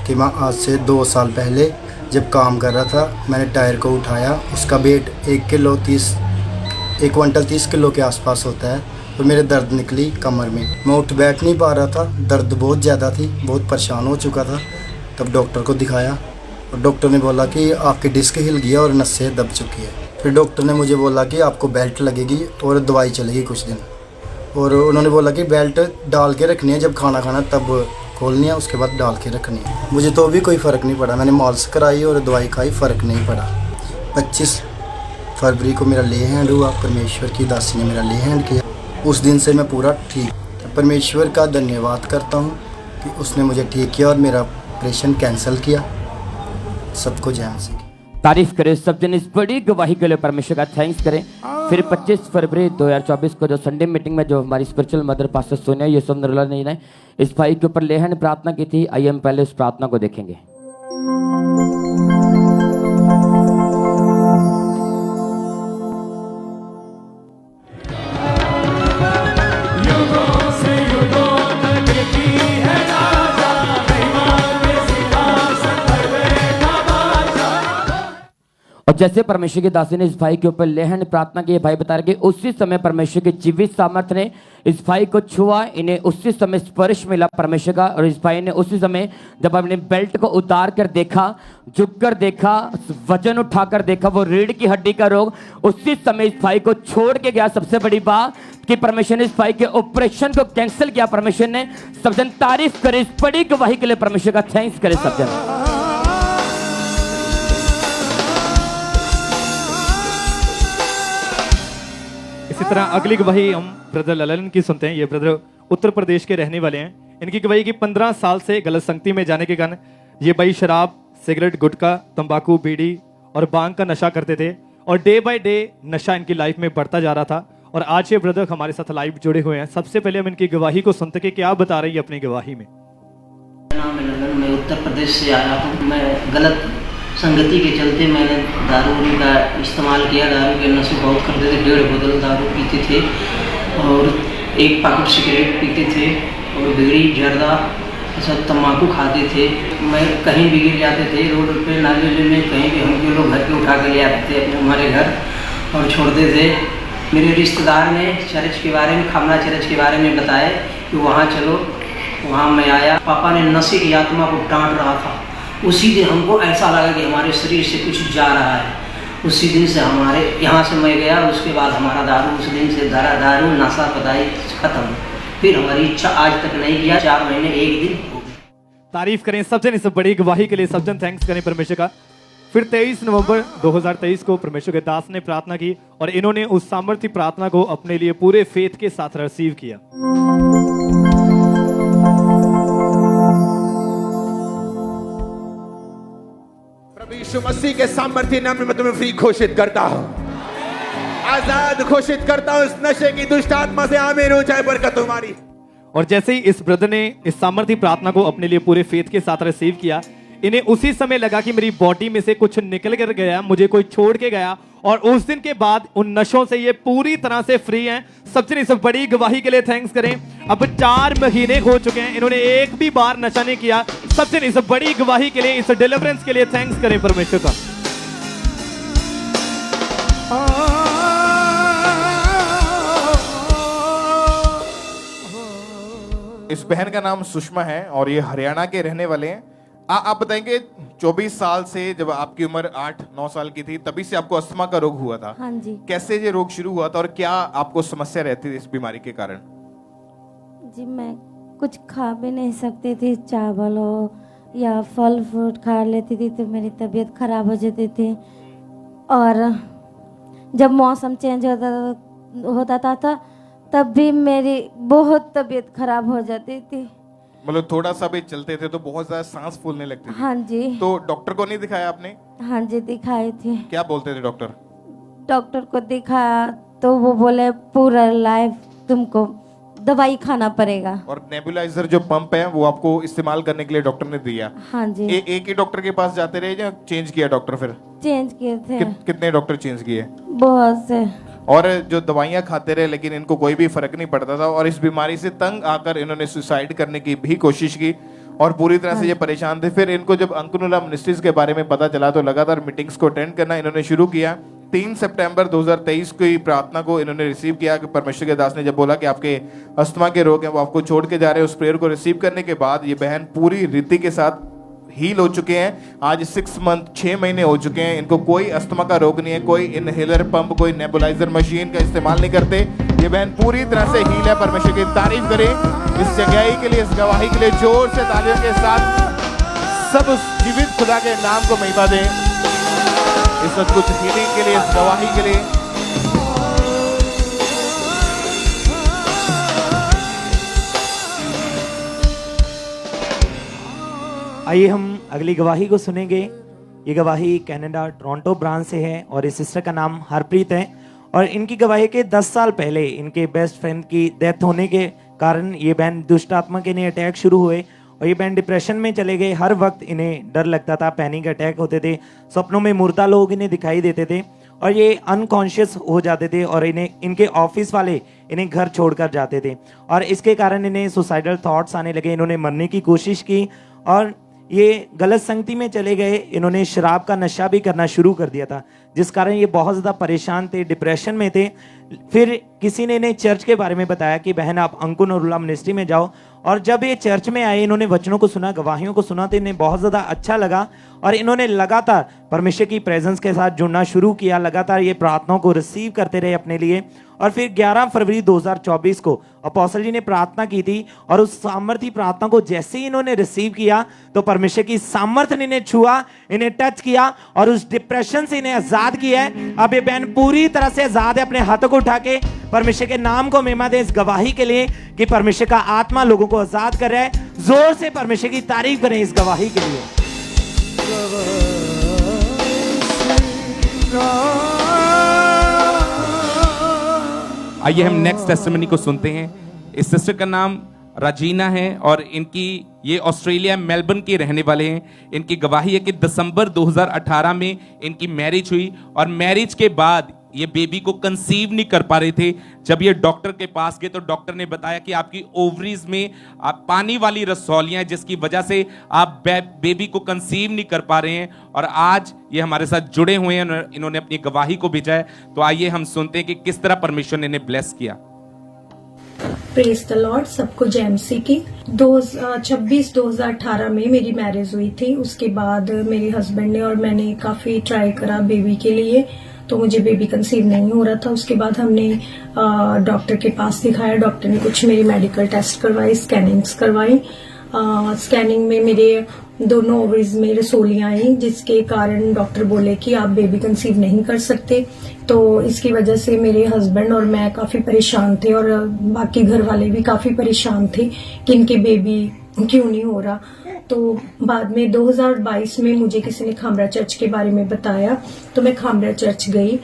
कि मैं आज से 2 साल पहले जब काम कर रहा था, मैंने टायर को उठाया, उसका वेट 1 क्विंटल 30 किलो के आसपास होता है, और मेरे दर्द निकली कमर में। मैं उठ बैठ नहीं पा रहा था, दर्द बहुत ज़्यादा थी, बहुत परेशान हो चुका था। तब डॉक्टर को दिखाया और डॉक्टर ने बोला कि आपकी डिस्क हिल गया और नसें दब चुकी है। फिर डॉक्टर ने मुझे बोला कि आपको बेल्ट लगेगी और दवाई चलेगी कुछ दिन, और उन्होंने बोला कि बेल्ट डाल के रखनी है, जब खाना खाना तब खोलनी है, उसके बाद डाल के रखनी है। मुझे तो भी कोई फ़र्क नहीं पड़ा। मैंने मालिश कराई और दवाई खाई, फ़र्क नहीं पड़ा। 25 फरवरी को मेरा ले हैंड हुआ, परमेश्वर की दासी ने मेरा ले हैंड किया। उस दिन से मैं पूरा ठीक। परमेश्वर का धन्यवाद करता हूँ कि उसने मुझे ठीक किया और मेरा ऑपरेशन कैंसिल किया। सबको जय मसीह। तारीफ करें सब जन इस बड़ी गवाही के लिए, परमेश्वर का थैंक्स करें। फिर 25 फरवरी 2024 को जो संडे मीटिंग में जो हमारी spiritual mother pastor Sonia Yusuf Narula ने इस भाई के ऊपर लेहन प्रार्थना की थी। आइए हम पहले उस प्रार्थना को देखेंगे। और जैसे परमेश्वर के दासी ने इस भाई के ऊपर लेहन प्रार्थना की, भाई बता रहे कि उसी समय परमेश्वर के जीवित सामर्थ्य ने इस भाई को छुआ, इन्हें उसी समय स्पर्श मिला परमेश्वर का। और इस भाई ने उसी समय जब अपने बेल्ट को उतार कर देखा, झुक कर देखा, वजन उठाकर देखा, वो रीढ़ की हड्डी का रोग उसी समय इस भाई को छोड़ के गया। सबसे बड़ी बात कि परमेश्वर ने इस भाई के ऑपरेशन को कैंसिल किया। परमेश्वर ने। सब जन तारीफ करे इस बड़ी गवाही के लिए, परमेश्वर का थैंक्स करे सब जन। इसी तरह अगली गवाही हम ब्रदर ललन की सुनते हैं। ये ब्रदर उत्तर प्रदेश के रहने वाले हैं। इनकी गवाही की 15 साल से गलत संगति में जाने के कारण ये भाई शराब, सिगरेट, गुटखा, तंबाकू, बीड़ी और बांग का नशा करते थे, और डे बाय डे नशा इनकी लाइफ में बढ़ता जा रहा था। और आज ये ब्रदर हमारे साथ लाइव जुड़े हुए हैं। सबसे पहले हम इनकी गवाही को सुनते कि क्या बता रही है अपनी गवाही में। नाम है ललन, मैं उत्तर प्रदेश से आया हूँ। मैं गलत संगति के चलते मैंने दारू का इस्तेमाल किया। दारू के नशे बहुत करते थे, 1.5 बोतल दारू पीते थे, और एक पैकेट सिगरेट पीते थे और बीड़ी जर्दा सब तम्बाकू खाते थे। मैं कहीं भी गिर जाते थे, रोड पे नाले में कहीं भी हमके लोग घर पे उठा के ले आते थे अपने हमारे घर और छोड़ते थे। मेरे रिश्तेदार ने चर्च के बारे में, खामला चर्च के बारे में बताया कि वहाँ चलो, वहाँ मैं आया। पापा ने नशे की आत्मा को डांट रहा था। उसी दिन हमको ऐसा लगा कि हमारे शरीर से कुछ जा रहा है। उसी दिन से हमारे यहाँ से मैं गया, उसके बाद हमारा दारू, उस दिन से दारू नशा पताई खत्म। फिर हमारी इच्छा आज तक नहीं किया, 4 महीने 1 दिन हो गए। तारीफ करें सज्जन इस बड़ी गवाही के लिए। सज्जन थैंक्स करें परमेश्वर का। फिर 23 नवंबर 2023 को परमेश्वर के दास ने प्रार्थना की और इन्होंने उस सामर्थ्य प्रार्थना को अपने लिए पूरे फेथ के साथ रिसीव किया। प्रभु यीशु मसीह के सामर्थ्य नाम में मैं तुम्हें फ्री घोषित करता हूं, आजाद घोषित करता हूं इस नशे की दुष्ट आत्मा से। आमीन हो जाए बरकत तुम्हारी। और जैसे ही इस ब्रदर ने इस सामर्थ्य प्रार्थना को अपने लिए पूरे फेथ के साथ रिसीव किया, इन्हें उसी समय लगा कि मेरी बॉडी में से कुछ निकल कर गया, मुझे कोई छोड़ के गया। और उस दिन के बाद उन नशों से ये पूरी तरह से फ्री हैं। सबसे इस बड़ी गवाही के लिए थैंक्स करें। अब 4 महीने हो चुके हैं, इन्होंने एक भी बार नशा नहीं किया। सबसे इस बड़ी गवाही के लिए, इस डिलीवरेंस के लिए थैंक्स करें परमेश्वर का। इस बहन का नाम सुषमा है और ये हरियाणा के रहने वाले हैं। आप बताएंगे 24 साल से, जब आपकी उम्र 8-9 साल की थी, तभी से आपको अस्थमा का रोग हुआ था। हाँ जी। कैसे ये रोग शुरू हुआ था और क्या आपको समस्या रहती थी इस बीमारी के कारण? जी मैं कुछ खा भी नहीं सकती थी, चावल हो या फल फ्रूट खा लेती थी तो मेरी तबीयत खराब हो जाती थी। और जब मौसम चेंज होता था तब भी मेरी बहुत तबीयत खराब हो जाती थी। मतलब थोड़ा सा भी चलते थे तो बहुत ज्यादा सांस फूलने लगती थी। हाँ जी। तो डॉक्टर को नहीं दिखाया आपने? हाँ जी दिखाई थी। क्या बोलते थे डॉक्टर? डॉक्टर को दिखाया तो वो बोले पूरा लाइफ तुमको दवाई खाना पड़ेगा। और नेबुलाइजर जो पंप है वो आपको इस्तेमाल करने के लिए डॉक्टर ने दिया? हाँ जी। एक ही डॉक्टर के पास जाते रहे या चेंज किया डॉक्टर फिर? चेंज किए थे। कितने डॉक्टर चेंज किए? बहुत से। और जो दवाइयां खाते रहे लेकिन इनको कोई भी फर्क नहीं पड़ता था और इस बीमारी से तंग आकर इन्होंने सुसाइड करने की भी कोशिश की और पूरी तरह से ये परेशान थे। फिर इनको जब अंकुनुला मिनिस्ट्रीज के बारे में पता चला तो लगातार मीटिंग्स को अटेंड करना इन्होंने शुरू किया। 3 सितंबर 2023 की प्रार्थना को इन्होंने रिसीव किया कि परमेश्वर के दास ने जब बोला कि आपके अस्थमा के रोग हैं वो आपको छोड़ के जा रहे हैं। उस प्रेयर को रिसीव करने के बाद ये बहन पूरी रीति के साथ हील हो चुके हैं। आज 6 महीने हो चुके हैं। इनको कोई अस्थमा का रोग नहीं है, कोई इनहेलर पंप, कोई नेबुलाइजर मशीन का इस्तेमाल नहीं करते। ये बहन पूरी तरह से हील है। परमेश्वर की तारीफ करें इस जगह के लिए, इस गवाही के लिए। जोर से तालियों के साथ सब उस जीवित खुदा के नाम को महिमा दें, इस अद्भुत हीलिंग के लिए, इस गवाही के लिए। आइए हम अगली गवाही को सुनेंगे। ये गवाही कनाडा टोरंटो ब्रांच से है और इस सिस्टर का नाम हरप्रीत है। और इनकी गवाही के 10 साल पहले इनके बेस्ट फ्रेंड की डेथ होने के कारण ये बहन दुष्ट आत्मा के इन्हें अटैक शुरू हुए और ये बहन डिप्रेशन में चले गए। हर वक्त इन्हें डर लगता था, पैनिक अटैक होते थे, सपनों में मुर्दा लोग इन्हें दिखाई देते थे और ये अनकॉन्शियस हो जाते थे और इन्हें इनके ऑफिस वाले इन्हें घर छोड़कर जाते थे और इसके कारण इन्हें सुसाइडल थॉट्स आने लगे। इन्होंने मरने की कोशिश की और ये गलत संगति में चले गए। इन्होंने शराब का नशा भी करना शुरू कर दिया था जिस कारण ये बहुत ज़्यादा परेशान थे, डिप्रेशन में थे। फिर किसी ने इन्हें चर्च के बारे में बताया कि बहन आप अंकुनुला मिनिस्ट्री में जाओ। और जब ये चर्च में आए, इन्होंने वचनों को सुना, गवाहियों को सुना तो इन्हें बहुत ज़्यादा अच्छा लगा और इन्होंने लगातार परमेश्वर की प्रेजेंस के साथ जुड़ना शुरू किया। लगातार ये प्रार्थनाओं को रिसीव करते रहे अपने लिए। और फिर 11 फरवरी 2024 को अपोस्टल जी ने प्रार्थना की थी और उस सामर्थ्य प्रार्थना को जैसे ही इन्होंने रिसीव किया तो परमेश्वर की सामर्थ्य ने इन्हें छुआ, इन्हें टच किया और उस डिप्रेशन से इन्हें आजाद किया है। अब ये बहन पूरी तरह से आजाद है। अपने हाथों को उठा के परमेश्वर के नाम को महिमा दे इस गवाही के लिए कि परमेश्वर का आत्मा लोगों को आजाद कर रहा है। जोर से परमेश्वर की तारीफ करें इस गवाही के लिए। आइए हम नेक्स्ट टेस्टिमनी को सुनते हैं। इस सिस्टर का नाम राजीना है और इनकी ये ऑस्ट्रेलिया मेलबर्न के रहने वाले हैं। इनकी गवाही है कि दिसंबर 2018 में इनकी मैरिज हुई और मैरिज के बाद ये बेबी को कंसीव नहीं कर पा रहे थे। जब ये डॉक्टर के पास गए तो डॉक्टर ने बताया कि आपकी ओवरीज में आप पानी वाली रसौलियां हैं, जिसकी वजह से आप बेबी को कंसीव नहीं कर पा रहे हैं। और आज ये हमारे साथ जुड़े हुए हैं, इन्होंने अपनी गवाही को भेजा है। तो आइए हम सुनते हैं कि किस तरह परमेश्वर ने इन्हें ब्लेस किया। प्रेज द लॉर्ड, सबको जेएमसी की 26/2018 में मेरी मैरिज हुई थी। उसके बाद मेरे हस्बैंड ने और मैंने काफी ट्राई करा बेबी के लिए, तो मुझे बेबी कंसीव नहीं हो रहा था। उसके बाद हमने डॉक्टर के पास दिखाया। डॉक्टर ने कुछ मेरी मेडिकल टेस्ट करवाई, स्कैनिंग्स करवाई। स्कैनिंग में मेरे दोनों ओवरीज में रसोलियां आई, जिसके कारण डॉक्टर बोले कि आप बेबी कंसीव नहीं कर सकते। तो इसकी वजह से मेरे हस्बैंड और मैं काफी परेशान थे और बाकी घर वाले भी काफी परेशान थे कि इनके बेबी क्यों नहीं हो रहा। तो बाद में 2022 में मुझे किसी ने खामरा चर्च के बारे में बताया, तो मैं खामरा चर्च गई।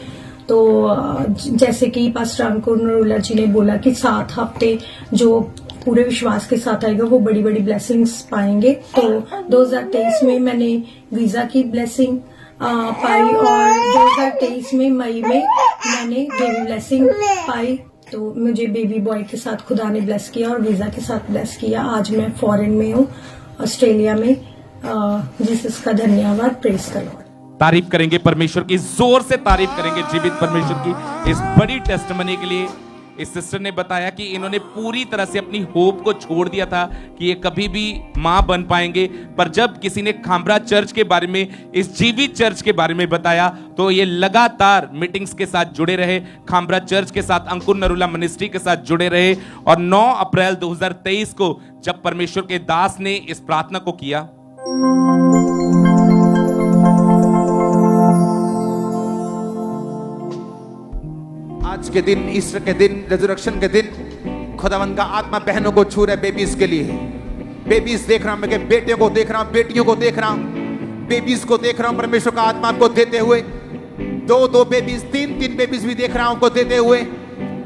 तो जैसे कि पास्टर अंकुर नरूला जी ने बोला कि 7 हफ्ते जो पूरे विश्वास के साथ आएगा वो बड़ी बड़ी ब्लेसिंग्स पाएंगे। तो 2023 में मैंने वीजा की ब्लेसिंग पाई और 2023 में मई में मैंने बेबी ब्लेसिंग पाई। तो मुझे बेबी बॉय के साथ खुदा ने ब्लेस किया और वीजा के साथ ब्लेस किया। आज मैं फॉरेन में हूँ, ऑस्ट्रेलिया में। जिसका धन्यवाद, प्रेज द लॉर्ड। तारीफ करेंगे परमेश्वर की, जोर से तारीफ करेंगे जीवित परमेश्वर की इस बड़ी टेस्टमनी के लिए। इस सिस्टर ने बताया कि इन्होंने पूरी तरह से अपनी होप को छोड़ दिया था कि ये कभी भी मां बन पाएंगे, पर जब किसी ने खामरा चर्च के बारे में, इस जीवित चर्च के बारे में बताया तो ये लगातार मीटिंग्स के साथ जुड़े रहे, खामरा चर्च के साथ, अंकुर नरूला मिनिस्ट्री के साथ जुड़े रहे। और 9 अप्रैल 2023 को जब परमेश्वर के दास ने इस प्रार्थना को किया, आज के दिन, ईस्टर के दिन, रेजरेक्शन के दिन खुदावंद का आत्मा बहनों को छू रहे, बेबीज के लिए। बेबीज देख रहा हूं, मैं बेटे को देख रहा हूं, बेटियों को देख रहा हूं, बेबीज को देख रहा हूं परमेश्वर का आत्मा आपको देते हुए। 2 बेबीज, 3 बेबीज भी देख रहा हूं आपको देते हुए,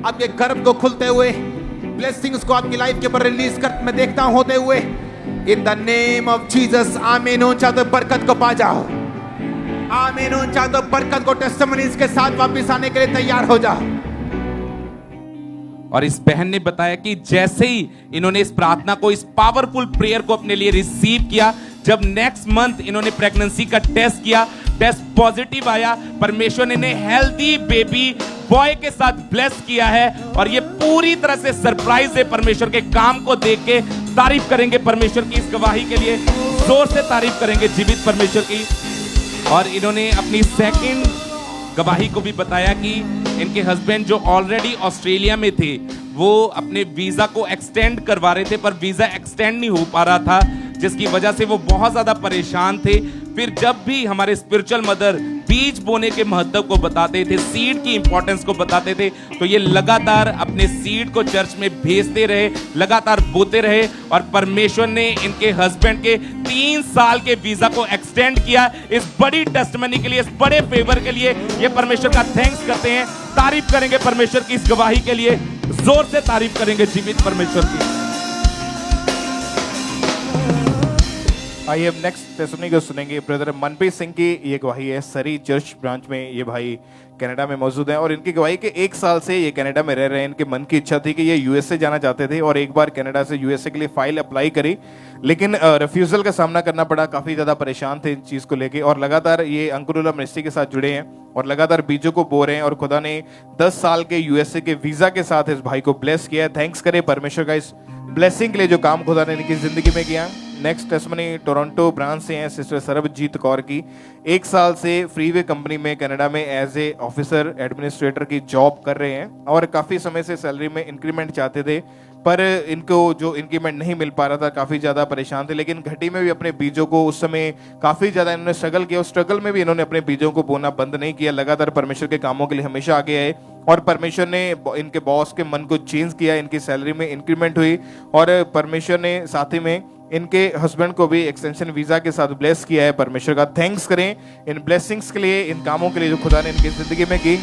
आपके गर्भ को खुलते हुए, ब्लेसिंग्स को आपकी लाइफ के ऊपर रिलीज कर मैं देखता हूं होते हुए। In the name of Jesus, आमीन। ऊंचा तो बरकत को पा जाओ, आमीन। ऊंचा तो बरकत को टेस्टिमनीज के साथ वापस आने के लिए तैयार हो जाओ। और इस बहन ने बताया कि जैसे ही इन्होंने इस प्रार्थना को, इस पावरफुल प्रेयर को अपने लिए रिसीव किया, जब नेक्स्ट मंथ इन्होंने प्रेगनेंसी का टेस्ट किया, टेस्ट पॉजिटिव आया, परमेश्वर ने इन्हें हेल्दी बेबी बॉय के साथ ब्लेस किया है। और ये पूरी तरह से सरप्राइज है परमेश्वर के काम को देख के। तारीफ करेंगे परमेश्वर की इस गवाही के लिए, जोर से तारीफ करेंगे जीवित परमेश्वर की। और इन्होंने अपनी सेकंड गवाही को भी बताया कि इनके हस्बैंड जो ऑलरेडी ऑस्ट्रेलिया में थे, वो अपने वीजा को एक्सटेंड करवा रहे थे, पर वीजा एक्सटेंड नहीं हो पा रहा था, जिसकी वजह से वो बहुत ज्यादा परेशान थे। फिर जब भी हमारे स्पिरिचुअल मदर बीज बोने के महत्व को बताते थे, सीड की इंपॉर्टेंस को बताते थे, तो ये लगातार अपने सीड को चर्च में भेजते रहे, लगातार बोते रहे। और परमेश्वर ने इनके हस्बैंड के 3 साल के वीजा को एक्सटेंड किया। इस बड़ी टेस्टमनी के लिए, इस बड़े फेवर के लिए ये परमेश्वर का थैंक्स करते हैं। तारीफ करेंगे परमेश्वर की इस गवाही के लिए, जोर से तारीफ करेंगे जीवित परमेश्वर की। आइए अब नेक्स्ट टेस्टिमनी को सुनेंगे। ब्रदर मनप्रीत सिंह की ये गवाही है। सरी चर्च ब्रांच में ये भाई कनाडा में मौजूद हैं और इनकी गवाही के 1 साल से ये कनाडा में रह रहे हैं। इनके मन की इच्छा थी कि ये यूएसए जाना चाहते थे और एक बार कनाडा से यूएसए के लिए फाइल अप्लाई करी, लेकिन रिफ्यूजल का सामना करना पड़ा। काफी ज्यादा परेशान थे इन चीज को लेके और लगातार ये अंकुरुला मिनिस्ट्री के साथ जुड़े हैं और लगातार बीजों को बो रहे हैं। और खुदा ने 10 साल के यूएसए के वीजा के साथ इस भाई को ब्लेस किया है। थैंक्स करें परमेश्वर का इस ब्लेसिंग के लिए जो काम खुदा ने इनकी जिंदगी में किया। नेक्स्ट टेस्टिमनी टोरंटो ब्रांच से हैं सिस्टर सरबजीत कौर की। 1 साल से फ्रीवे कंपनी में कनाडा में एज ए ऑफिसर एडमिनिस्ट्रेटर की जॉब कर रहे हैं और काफी समय से सैलरी में इंक्रीमेंट चाहते थे, पर इनको जो इंक्रीमेंट नहीं मिल पा रहा था, काफी ज्यादा परेशान थे। लेकिन घटी में भी अपने बीजों को उस समय काफी ज्यादा इन्होंने स्ट्रगल किया। उस स्ट्रगल में भी इन्होंने अपने बीजों को बोना बंद नहीं किया, लगातार परमेश्वर के कामों के लिए हमेशा आगे आए और परमेश्वर ने इनके बॉस के मन को चेंज किया। इनकी सैलरी में इंक्रीमेंट हुई और परमेश्वर ने साथ ही में इनके हस्बैंड को भी एक्सटेंशन वीजा के साथ ब्लेस किया है। परमेश्वर का थैंक्स करें इन ब्लेसिंग्स के लिए, इन कामों के लिए जो खुदा ने इनकी जिंदगी में की।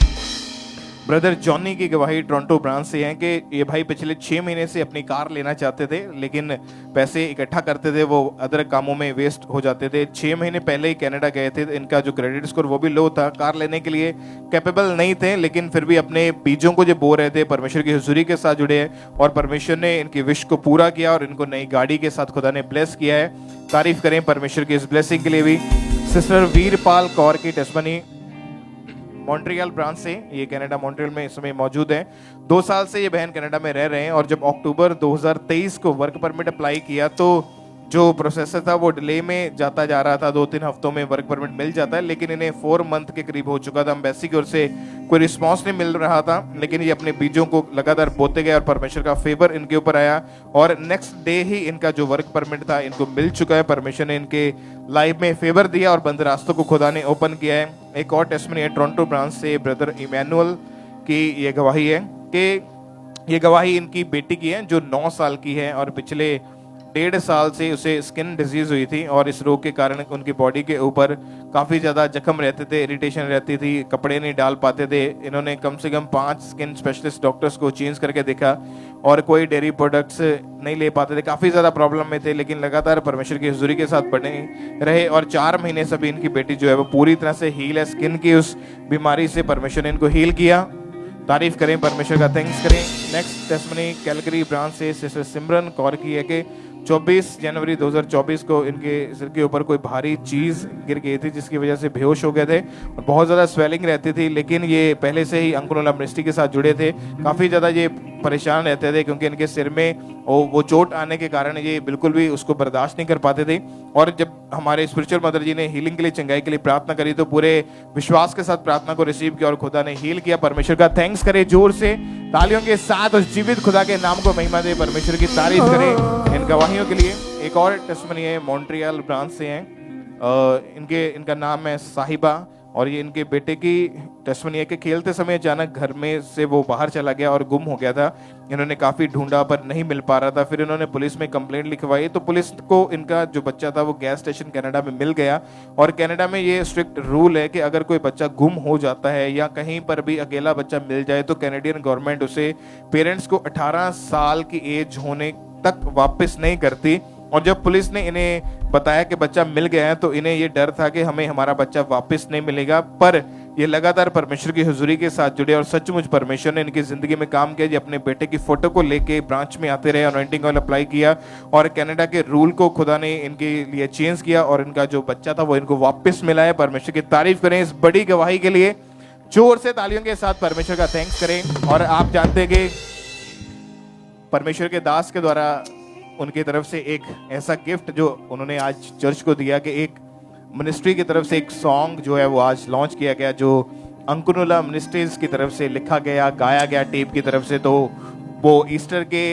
ब्रदर जॉनी की गवाही टोरंटो ब्रांच से है कि ये भाई पिछले 6 महीने से अपनी कार लेना चाहते थे, लेकिन पैसे इकट्ठा करते थे वो अदर कामों में वेस्ट हो जाते थे। 6 महीने पहले ही कनाडा गए थे, इनका जो क्रेडिट स्कोर वो भी लो था, कार लेने के लिए कैपेबल नहीं थे, लेकिन फिर भी अपने बीजों को जो बो रहे थे परमेश्वर की हुजूरी के साथ जुड़े हैं और परमेश्वर ने इनकी विश को पूरा किया और इनको नई गाड़ी के साथ खुदा ने ब्लेस किया है। तारीफ करें परमेश्वर की इस ब्लेसिंग के लिए भी। सिस्टर वीरपाल कौर की टेस्टमनी मॉन्ट्रियल ब्रांच से, ये कनाडा मॉन्ट्रियल में इस समय मौजूद है। 2 साल से ये बहन कनाडा में रह रहे हैं और जब अक्टूबर 2023 को वर्क परमिट अप्लाई किया तो जो प्रोसेसर था वो डिले में जाता जा रहा था। 2-3 हफ्तों में वर्क परमिट मिल जाता है, लेकिन इन्हें 4 मंथ के करीब हो चुका था। एम्बेसी की ओर से कोई रिस्पांस नहीं मिल रहा था, लेकिन ये अपने बीजों को लगातार बोते गए और परमेश्वर का फेवर इनके ऊपर आया और नेक्स्ट डे ही इनका जो वर्क परमिट था इनको मिल चुका है। परमेश्वर ने इनके लाइफ में फेवर दिया और बंद रास्तों को खुदा ने ओपन किया है। एक और टेस्टमनी है टोरंटो ब्रांच से ब्रदर इमैनुअल की ये गवाही है कि ये गवाही इनकी बेटी की है जो 9 साल की है और पिछले 1.5 साल से उसे स्किन डिजीज हुई थी और इस रोग के कारण उनकी बॉडी के ऊपर काफ़ी ज़्यादा जख्म रहते थे, इरिटेशन रहती थी, कपड़े नहीं डाल पाते थे। इन्होंने कम से कम 5 स्किन स्पेशलिस्ट डॉक्टर्स को चेंज करके देखा और कोई डेयरी प्रोडक्ट्स नहीं ले पाते थे, काफ़ी ज़्यादा प्रॉब्लम में थे, लेकिन लगातार परमेश्वर की हुजूरी के साथ बने रहे और 4 महीने से भी इनकी बेटी जो है वो पूरी तरह से हील है। स्किन की उस बीमारी से परमेश्वर ने इनको हील किया। तारीफ करें परमेश्वर का, थैंक्स करें। नेक्स्ट टेस्टमनी कैलगरी ब्रांच से सिस्टर सिमरन कौर की है कि 24 जनवरी 2024 को इनके सिर के ऊपर कोई भारी चीज़ गिर गई थी जिसकी वजह से बेहोश हो गए थे और बहुत ज़्यादा स्वेलिंग रहती थी, लेकिन ये पहले से ही अंकुरला मिनिस्ट्री के साथ जुड़े थे। काफ़ी ज़्यादा ये परेशान रहते थे क्योंकि इनके सिर में वो चोट आने के कारण ये बिल्कुल भी उसको बर्दाश्त नहीं कर पाते थे और जब हमारे स्पिरिचुअल मदर जी ने हीलिंग के लिए, चंगाई के लिए प्रार्थना करी तो पूरे विश्वास के साथ प्रार्थना को रिसीव किया और खुदा ने हील किया। परमेश्वर का थैंक्स करें जोर से तालियों के साथ, उस जीवित खुदा के नाम को महिमा दे, परमेश्वर की तारीफ करें इन गवाहियों के लिए। एक और टेस्टमनी है मॉन्ट्रियल ब्रांच से हैं, इनका नाम है साहिबा और ये इनके बेटे की टेस्टमनी है कि खेलते समय अचानक घर में से वो बाहर चला गया और गुम हो गया था। इन्होंने काफ़ी ढूंढा पर नहीं मिल पा रहा था, फिर इन्होंने पुलिस में कंप्लेंट लिखवाई तो पुलिस को इनका जो बच्चा था वो गैस स्टेशन कनाडा में मिल गया और कनाडा में ये स्ट्रिक्ट रूल है कि अगर कोई बच्चा गुम हो जाता है या कहीं पर भी अकेला बच्चा मिल जाए तो कैनेडियन गवर्नमेंट उसे पेरेंट्स को 18 साल की एज होने तक वापस नहीं करती। और जब पुलिस ने इन्हें बताया कि बच्चा मिल गया है तो इन्हें ये डर था कि हमें हमारा बच्चा वापस नहीं मिलेगा, पर ये लगातार परमेश्वर की हुजूरी के साथ जुड़े और सचमुच परमेश्वर ने इनकी जिंदगी में काम किया। ये अपने बेटे की फोटो को लेके ब्रांच में आते रहे, अनॉइंटिंग ऑयल अप्लाई किया और कनाडा के रूल को खुदा ने इनके लिए चेंज किया और इनका जो बच्चा था वो इनको वापस मिला है। परमेश्वर की तारीफ करें इस बड़ी गवाही के लिए, जोर से तालियों के साथ परमेश्वर का थैंक्स करें। और आप जानते हैं कि परमेश्वर के दास के द्वारा उनकी तरफ से एक ऐसा गिफ्ट जो उन्होंने आज चर्च को दिया कि एक मिनिस्ट्री की तरफ से एक सॉन्ग जो है वो आज लॉन्च किया गया जो अंकुनुला मिनिस्ट्रीज की तरफ से लिखा गया, गाया गया टेप की तरफ से। तो वो ईस्टर के